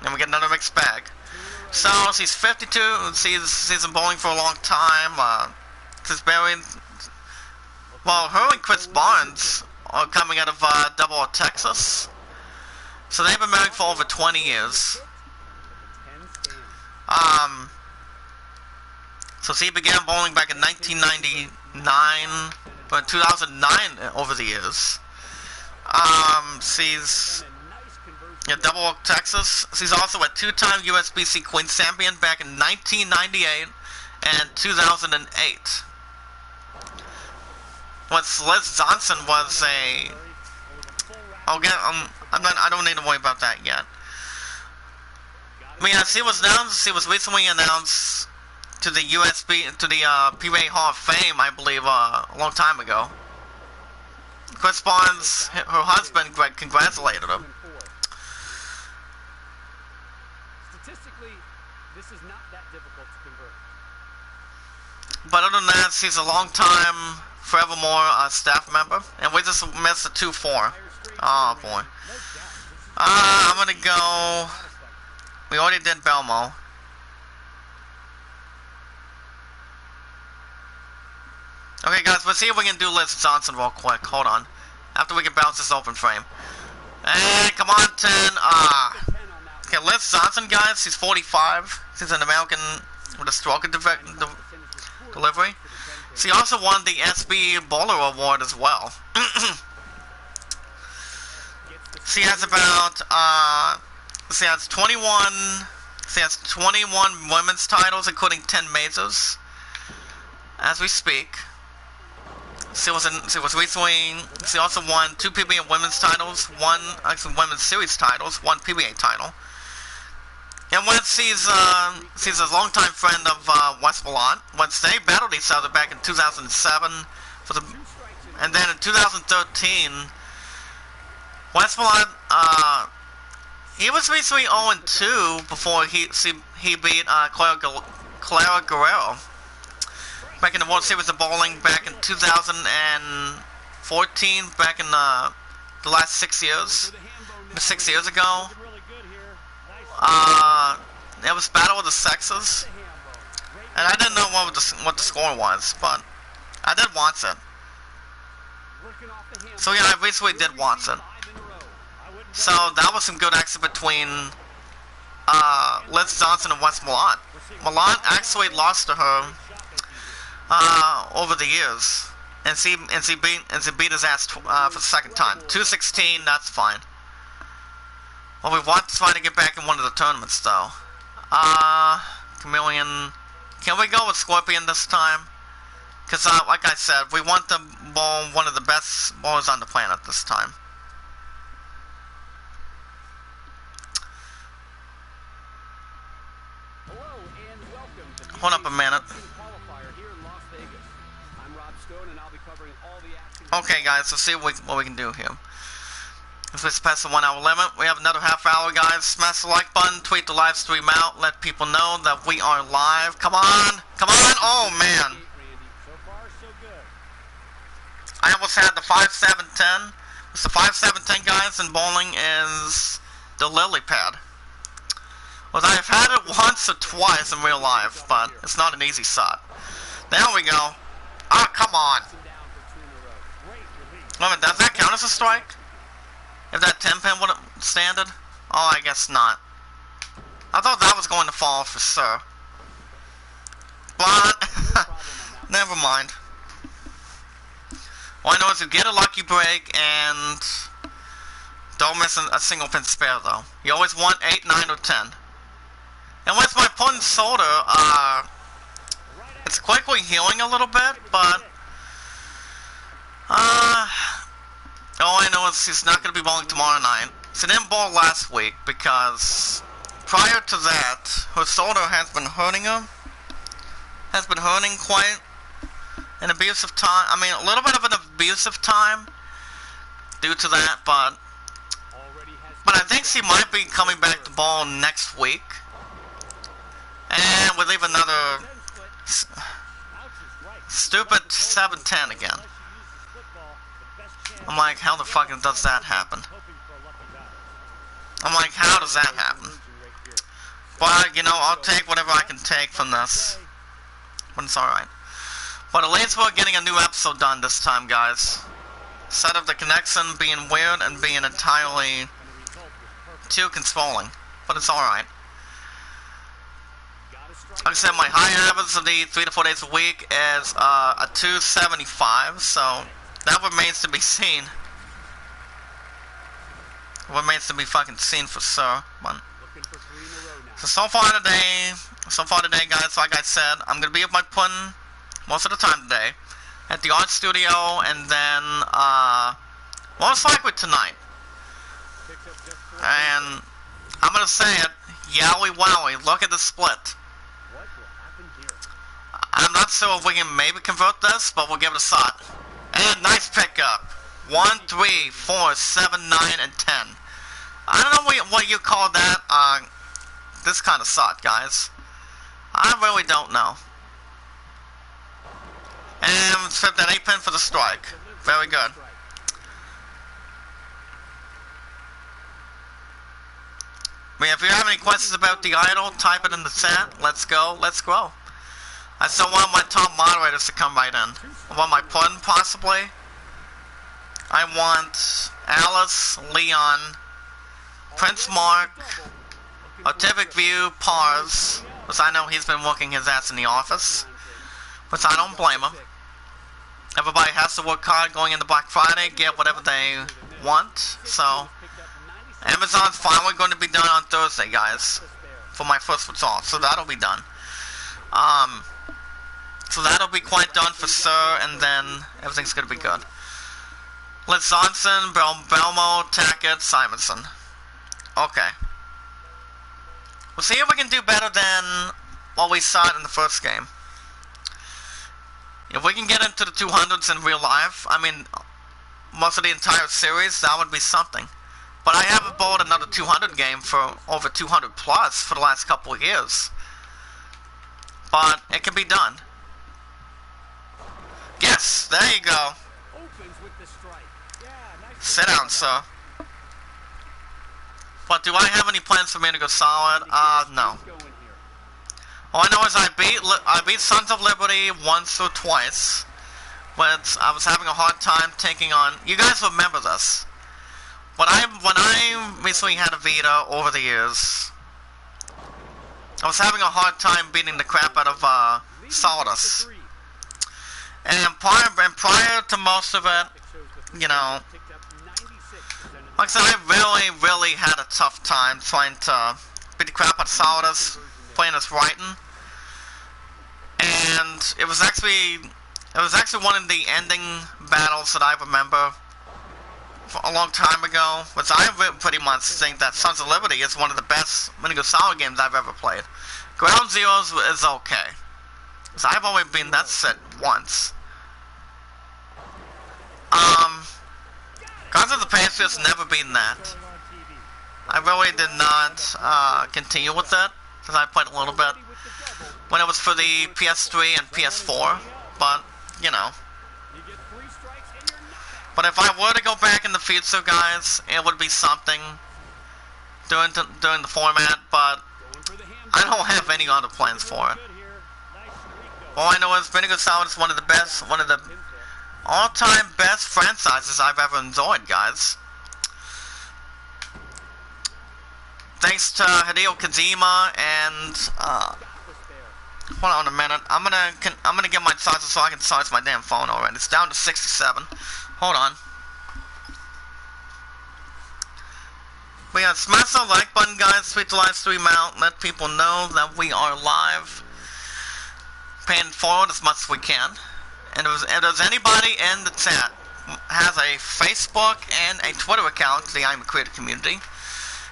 And we get another mixed bag. So she's 52. She's been bowling for a long time. She's married. Well, her and Chris Barnes are coming out of Double Texas. So they've been married for over 20 years. So she began bowling back in 1999, but 2009 over the years. She's in Double Oak, Texas. She's also a two-time USBC Queen Champion back in 1998 and 2008. When Liz Johnson was a... I don't need to worry about that yet. I mean, she was recently announced to the PBA Hall of Fame, I believe, a long time ago. Chris Barnes, her husband, congratulated her. Statistically, this is not that difficult to convert. But other than that, she's a long time, forevermore staff member, and we just missed the 2-4. Oh boy. I'm gonna go. We already did Belmo. Okay, guys, let's see if we can do Liz Johnson real quick. Hold on. After we can bounce this open frame. Hey, come on, 10. Okay, Liz Johnson, guys, she's 45. She's an American with a stroke delivery. She also won the SB Bowler Award as well. She has about, she has 21 women's titles, including 10 majors, as we speak. She also won 2 PBA women's titles, actually women's series titles, 1 PBA title. And when she's a longtime friend of West Milan. Once they battled each other back in 2007, and then in 2013, West Milan, he was basically 0-2 before he beat Clara Guerrero back in the World Series of Bowling back in 2014, back in the last 6 years, 6 years ago. It was Battle of the Sexes, and I didn't know what the score was, but I did watch it. So yeah, I basically did watch it. So that was some good action between Liz Johnson and West Milan. Milan actually lost to her over the years, and she beat his ass for the second time. 2-16, that's fine. Well, we want to try to get back in one of the tournaments, though. Chameleon. Can we go with Scorpion this time? Because, like I said, we want to bowl one of the best bowlers on the planet this time. Hold up a minute. Okay, guys, let's see what we can do here. If it's past the 1 hour limit, we have another half hour, guys. Smash the like button, tweet the live stream out, let people know that we are live. Come on, come on! Oh man, I almost had the 5-7-10. It's the 5-7-10, guys, and bowling is the lily pad. Well, I've had it once or twice in real life, but it's not an easy shot. There we go. Ah, come on. Wait a minute, does that count as a strike? If that 10-pin would have standed? Oh, I guess not. I thought that was going to fall for sure. But, never mind. All I know is you get a lucky break and don't miss a single pin spare, though. You always want 8, 9, or 10. And with my opponent's shoulder, it's quickly healing a little bit, but all I know is he's not going to be bowling tomorrow night. So he didn't bowl last week because prior to that, her shoulder has been hurting her. Has been hurting quite an abusive time. I mean, a little bit of an abusive time due to that, but I think she might be coming back to bowl next week. And we leave another stupid 7-10 again. I'm like, how the fuck does that happen? I'm like, how does that happen? But, you know, I'll take whatever I can take from this. But it's alright. But at least we're getting a new episode done this time, guys. Instead of the connection being weird and being entirely too controlling. But it's alright. Like I said, my high average of the 3 to 4 days a week is a 275, so that remains to be seen. Remains to be fucking seen for sure. But so far today, guys, like I said, I'm gonna be at my pun most of the time today at the art studio, and then most likely tonight. And I'm gonna say it, yowie wowie, look at the split. I'm not sure if we can maybe convert this, but we'll give it a shot. And nice pickup. 1, 3, 4, 7, 9, and 10. I don't know what you call that, this kind of shot, guys. I really don't know. And flip that 8-pin for the strike. Very good. I mean, if you have any questions about the idol, type it in the chat. Let's go, let's grow. I still want my top moderators to come right in. I want my pun, possibly. I want Alice, Leon, Prince Mark, Artific View, Pars, because I know he's been working his ass in the office, which I don't blame him. Everybody has to work hard going into Black Friday, get whatever they want, so Amazon's finally going to be done on Thursday, guys, for my first result, so that'll be done. So that'll be quite done for sure, and then everything's gonna be good. Let's Johnson, Belmo, Tackett, Simonson. Okay. We'll see if we can do better than what we saw in the first game. If we can get into the 200s in real life, I mean, most of the entire series, that would be something. But I haven't bowled another 200 game for over 200 plus for the last couple of years. But it can be done. Yes, there you go. Sit down, sir. But do I have any plans for me to go solid? No. All I know is I beat Sons of Liberty once or twice, but I was having a hard time taking on. You guys remember this? When I recently had a Vita over the years, I was having a hard time beating the crap out of Solidus. And prior to most of it, you know, like I said, I really had a tough time trying to beat the crap out of Solidus, playing as Brighton. And it was actually one of the ending battles that I remember a long time ago, which I pretty much think that Sons of Liberty is one of the best Minigo Solid games I've ever played. Ground Zeroes is okay. So I've only been that set once. Guns of the Patriots never been that. I really did not continue with that, because I played a little bit when it was for the PS3 and PS4, but, you know. But if I were to go back in the future, guys, it would be something during the format, but I don't have any other plans for it. All I know is Vinegar Salad is one of the all-time best franchises I've ever enjoyed, guys. Thanks to Hideo Kojima and hold on a minute. I'm gonna get my charger so I can charge my damn phone already. It's down to 67. Hold on. We gotta smash the like button, guys. Tweet the live stream out. Let people know that we are live. Paying forward as much as we can. And if there's anybody in the chat has a Facebook and a Twitter account, the I'm a Creator community,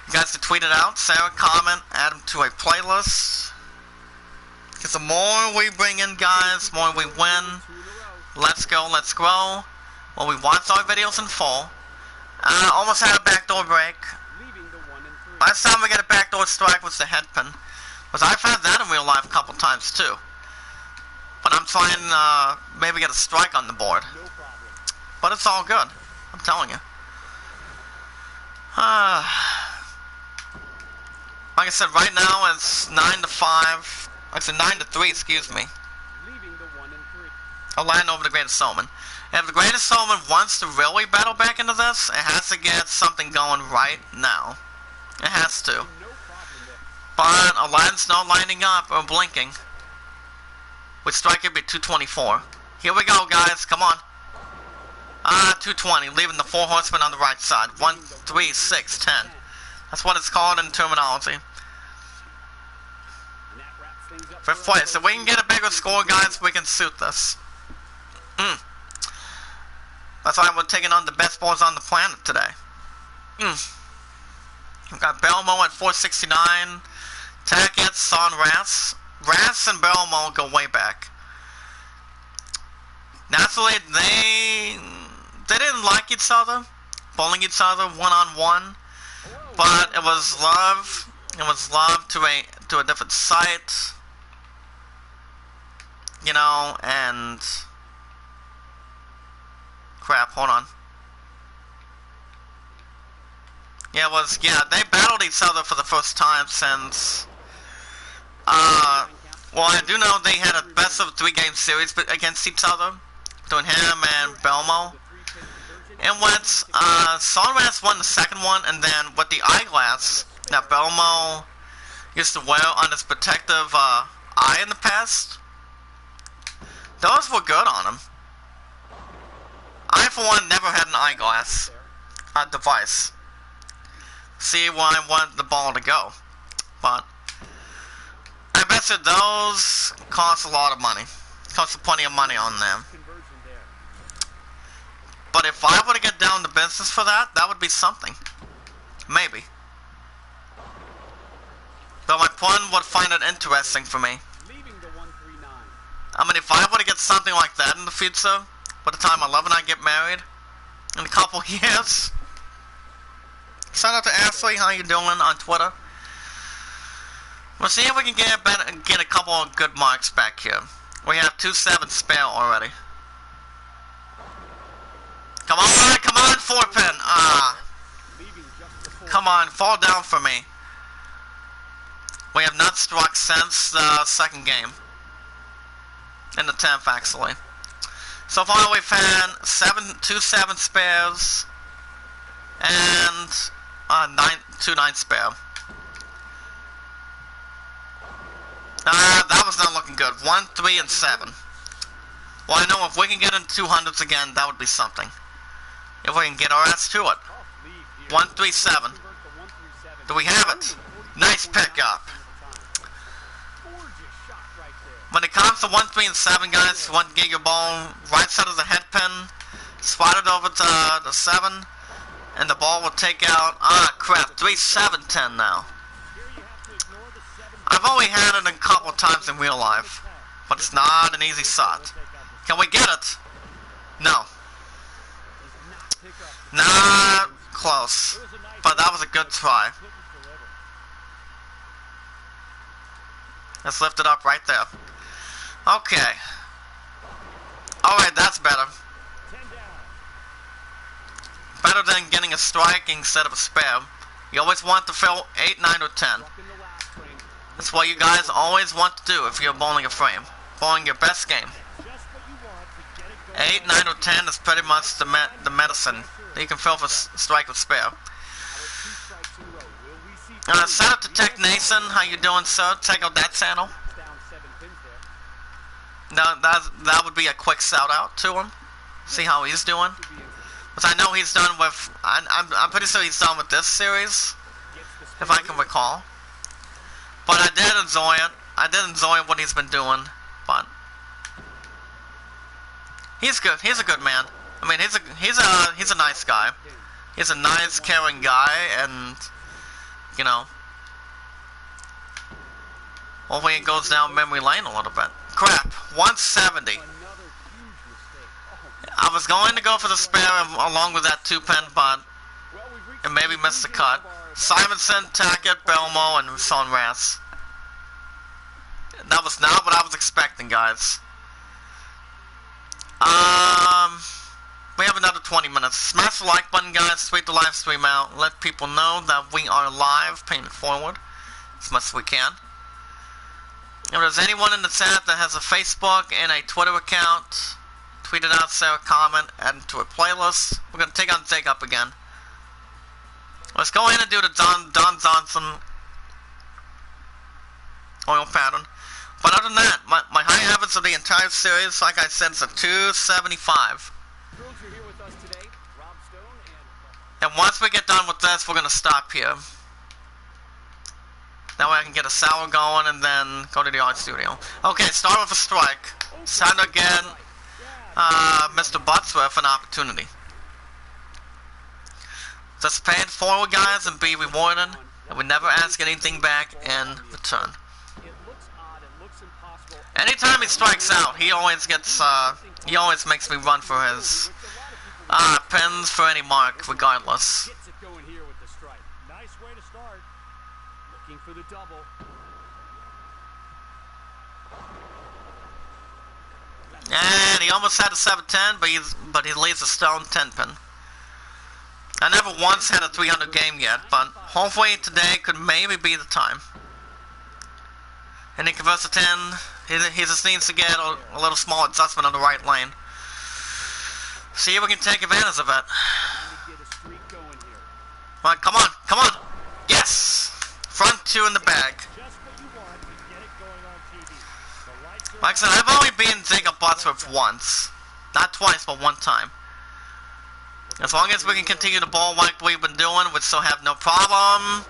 you guys can tweet it out, say a comment, add them to a playlist. Because the more we bring in, guys, the more we win. Let's go, let's grow. Well, we watch our videos in full. Almost had a backdoor break. Last time we got a backdoor strike was the head pin. Because I've had that in real life a couple times too. But I'm trying maybe get a strike on the board. But it's all good. I'm telling you. Like I said, right now it's 9 to 5. Actually 9 to 3, excuse me. I'll land over the Greatest Showman. If the Greatest Showman wants to really battle back into this, it has to get something going right now. It has to. But Aladdin's not lining up or blinking. With strike it'd be 224. Here we go, guys. Come on. 220. Leaving the 4 horsemen on the right side. 1, 3, 6, 10. That's what it's called in terminology. Fifth place. If we can get a bigger score, guys, we can suit this. That's why we're taking on the best boys on the planet today. We've got Belmo at 469. Tackett, Son, Rass. Rass and Belmo go way back. Naturally, they didn't like each other, bowling each other one-on-one, but it was love. It was love to a different site, you know. And crap, hold on. Yeah, it was. Yeah, they battled each other for the first time since. Well, I do know they had a best of 3 game series against each other, between him and Belmo. And when Sonras won the second one, and then with the eyeglass that Belmo used to wear on his protective eye in the past, those were good on him. I, for one, never had an eyeglass device. See where I want the ball to go, but I bet you those cost a lot of money. Cost plenty of money on them. But if I were to get down to business for that, that would be something. Maybe. But my plan would find it interesting for me. I mean, if I were to get something like that in the future, by the time 11 I get married, in a couple years. Shout out to Ashley, how you doing on Twitter? We'll see if we can get a couple of good marks back here. We have 2-7 spare already. Come on, 4-pin. Come on, fall down for me. We have not struck since the second game. In the 10th, actually. So far we've had 2-7 spares and 2-9 spare. That was not looking good. 1, 3, and 7. Well, I know if we can get in 200s again, that would be something. If we can get our ass to it. 1, 3, 7. Do we have it? Nice pickup. When it comes to 1, 3, and 7, guys, you want to get your ball right side of the head pin, slide it over to the 7, and the ball will take out, crap, 3, 7, 10 now. I've only had it a couple times in real life. but it's not an easy shot. Can we get it? No. Not close, but that was a good try. Let's lift it up right there. Okay. Alright, that's better. Better than getting a strike instead of a spare. You always want to fill 8, 9, or 10. That's what you guys always want to do if you're bowling a frame. Bowling your best game. 8, 9, or 10 is pretty much the medicine that you can fill for strike or spare. Shout out to Tech Nason. How you doing, sir? Check out that channel. That would be a quick shout out to him. See how he's doing. But I know he's done with. I'm pretty sure he's done with this series, if I can recall. But I did enjoy it. I did enjoy what he's been doing. But he's good. He's a good man. I mean, he's a nice guy. He's a nice, caring guy, and you know, hopefully it goes down memory lane a little bit. Crap, 170. I was going to go for the spare along with that 2-pin, but it maybe missed the cut. Simonson, Tackett, Belmo, and Sonras. That was not what I was expecting, guys. We have another 20 minutes. Smash the like button, guys. Tweet the live stream out. Let people know that we are live, paying it forward as much as we can. If there's anyone in the chat that has a Facebook and a Twitter account, tweet it out, share a comment, add it to a playlist. We're going to take on Jacob again. Let's go ahead and do the Don Johnson oil pattern. But other than that, my high average of the entire series, like I said, is a 275. And once we get done with this, we're going to stop here. That way I can get a sour going and then go to the art studio. Okay, start with a strike. It's time to get Mr. Buttsworth an opportunity. Just pay it forward, guys, and be rewarded. And we never ask anything back in return. Anytime he strikes out, he always gets, he always makes me run for his pins for any mark, regardless. Nice way to start. Looking for the double. And he almost had a 710, but he leaves a stone 10 pin. I never once had a 300 game yet, but hopefully today could maybe be the time. And he converts to 10. He just needs to get a little small adjustment on the right lane. See if we can take advantage of it. Well, come on, come on. Yes! Front two in the bag. Like I said, I've only beaten Jacob Buttsworth once. Not twice, but one time. As long as we can continue to bowl like we've been doing, we still have no problem.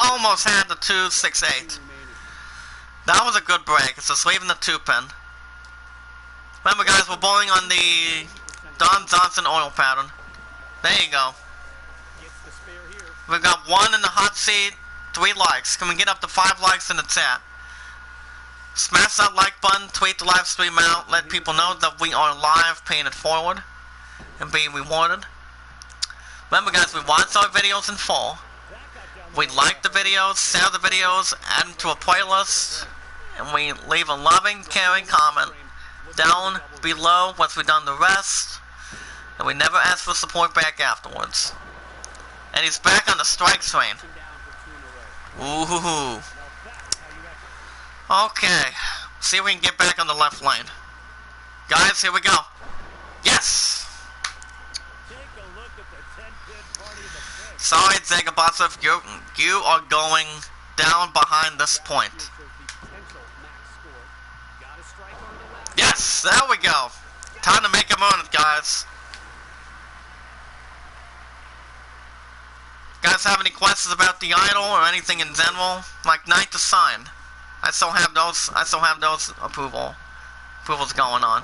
Almost had the 268. That was a good break. It's just leaving the 2-pin. Remember, guys, we're bowling on the Don Johnson oil pattern. There you go. We've got 1 in the hot seat, 3 likes. Can we get up to 5 likes in the chat? Smash that like button, tweet the live stream out, let people know that we are live, paying it forward, and being rewarded. Remember, guys, we watch our videos in full. We like the videos, share the videos, add them to a playlist, and we leave a loving, caring comment down below once we've done the rest, and we never ask for support back afterwards. And he's back on the strike train. Ooh. Okay. See if we can get back on the left lane. Guys, here we go. Yes! Sorry, Jacob Buttsworth, you are going down behind this point. Yes, there we go. Time to make him earn it, guys. Guys have any questions about the idol or anything in general? Like Night to Sign. I still have those approvals going on.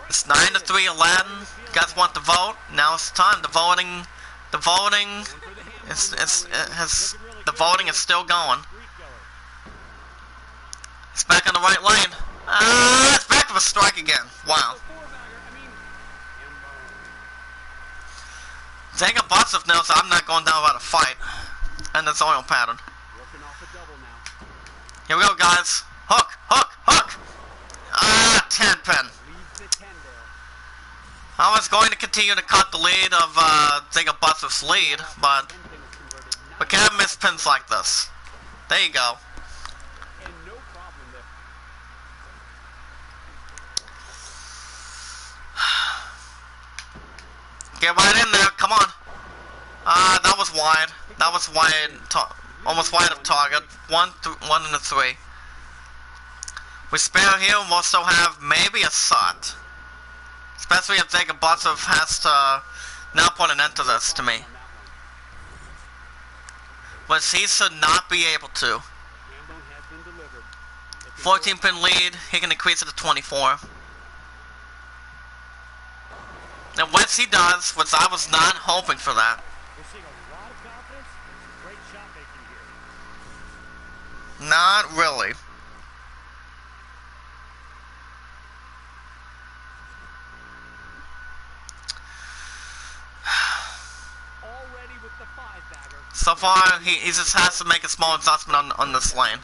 It's 9-3 Aladdin. You guys want to vote? Now it's time. The voting is still going. right lane. It's back to a strike again. Wow. Jacob Bottsov knows I'm not going down without a fight. And it's oil pattern. Here we go, guys. Hook, hook, hook. 10 pin. I was going to continue to cut the lead of Jacob Bottsov's lead, but we can't miss pins like this. There you go. Get right in there, come on. That was wide. That was wide, almost wide of target. 1 and a 3. We spare here, and we'll still have maybe a shot. Especially if Jacob Bottsov has to now put an end to this to me. But he should not be able to. 14 pin lead, he can increase it to 24. And once he does, which I was not hoping for that. Not really. So far, he just has to make a small adjustment on this lane.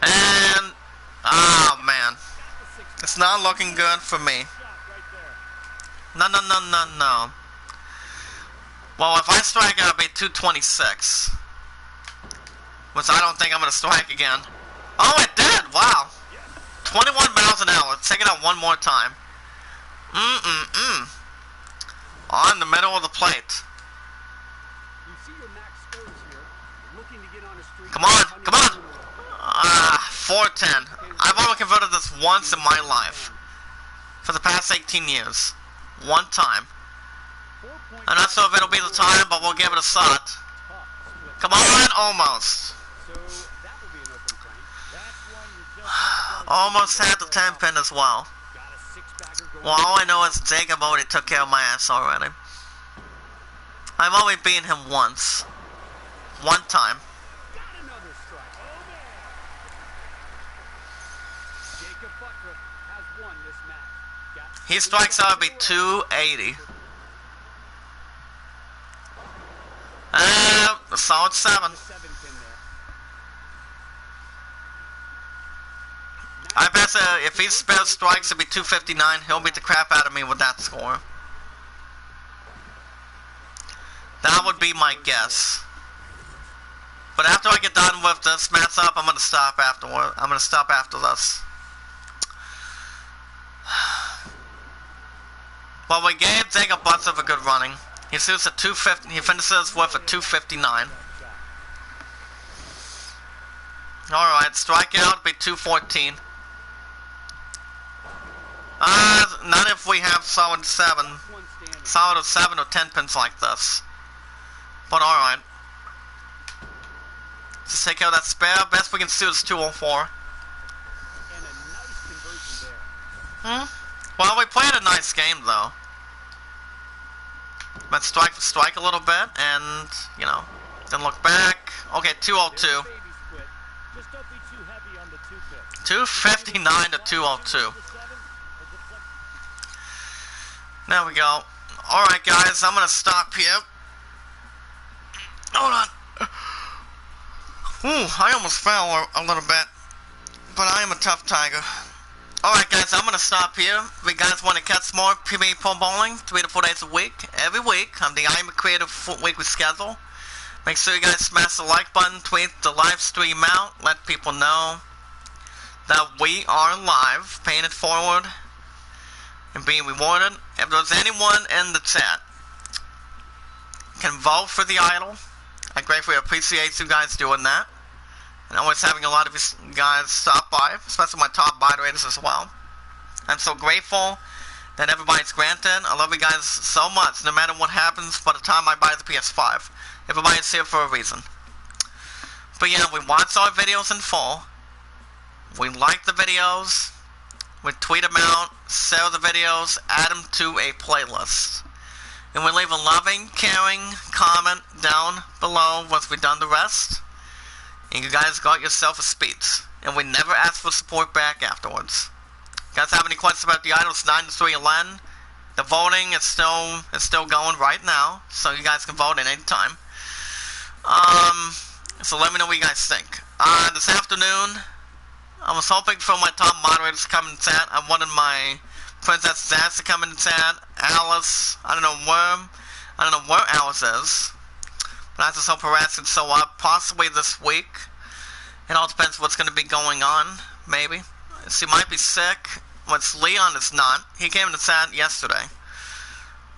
And, oh man. It's not looking good for me. No. Well, if I strike out, it'll be 226. Which I don't think I'm going to strike again. Oh, it did! Wow. 21 miles an hour. Let's take it out one more time. On the middle of the plate. Come on, come on! 410. I've only converted this once in my life. For the past 18 years. One time. I'm not sure if it'll be the time, but we'll give it a shot. Come on, almost. Almost had the 10 pin as well. Well, all I know is Jacob already took care of my ass already. I've only beaten him once. One time. He strikes out, it'll be 280. A solid 7. I bet if he spells strikes, it'll be 259. He'll beat the crap out of me with that score. That would be my guess. But after I get done with this matchup, I'm gonna stop afterward. I'm gonna stop after this. Well, we gave Jacob Bottsov a good running. He shoots a 250. He finishes with a 259. All right, strikeout be 214. Not if we have solid 7 or 10 pins like this. But all right. Just take care of that spare. Best we can shoot is 204. Well, we played a nice game though. Let's strike for strike a little bit, and you know, then look back. Okay, 202. 259 to 202. There we go. Alright guys, I'm gonna stop here. Hold on. Ooh, I almost fell a little bit. But I am a tough tiger. Alright guys, I'm gonna stop here. If you guys want to catch more Pba Pro Bowling 3 to 4 days a week, every week on the I Am a Creative weekly schedule. Make sure you guys smash the like button, tweet the live stream out, let people know that we are live, paying it forward, and being rewarded. If there's anyone in the chat can vote for the idol, I greatly appreciate you guys doing that. And always having a lot of you guys stop by, especially my top moderators as well. I'm so grateful that everybody's granted. I love you guys so much, no matter what happens by the time I buy the PS5. Everybody's here for a reason. But yeah, we watch our videos in full. We like the videos. We tweet them out, share the videos, add them to a playlist. And we leave a loving, caring comment down below once we've done the rest. and you guys got yourself a speech. And we never asked for support back afterwards. You guys have any questions about the idols 9 to 3 11? The voting is still going right now, so you guys can vote at any time. So let me know what you guys think. This afternoon, I was hoping for my top moderators to come in chat. I wanted my Princess Zaz to come in chat. Alice, I don't know where Alice is, but I just hope her ass can show up possibly this week. It all depends what's going to be going on, maybe. She might be sick, which Leon is not. He came in the chat yesterday.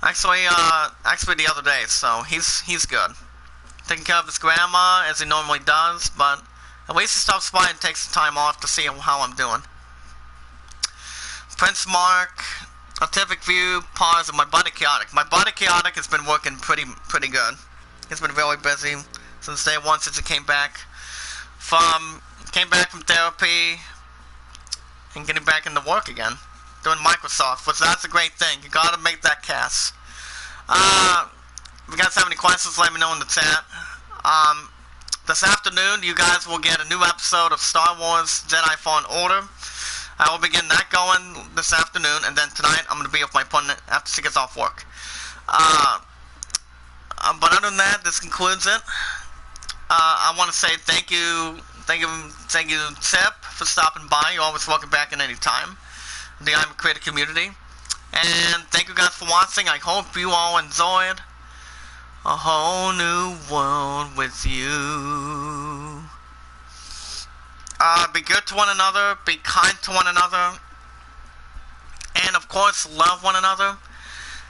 Actually the other day, so he's good. Taking care of his grandma, as he normally does, but at least he stops by and takes the time off to see how I'm doing. Prince Mark, Artific View, pause, and my buddy Chaotic. My buddy Chaotic has been working pretty good. He's been really busy since day one, since he came back from therapy and getting back into work again, doing Microsoft, which that's a great thing. You gotta make that cast. If you guys have any questions, let me know in the chat. This afternoon, you guys will get a new episode of Star Wars Jedi Fallen Order. I will begin that going this afternoon, and then tonight I'm going to be with my opponent after she gets off work. But other than that, this concludes it. I want to say thank you, Tip, for stopping by. You're always welcome back at any time. The I'm a Creator community. And thank you guys for watching. I hope you all enjoyed a whole new world with you. Be good to one another, be kind to one another, and of course, love one another.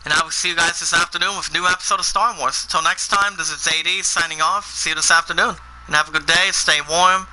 And I will see you guys this afternoon with a new episode of Star Wars. Until next time, this is AD signing off. See you this afternoon. And have a good day, stay warm,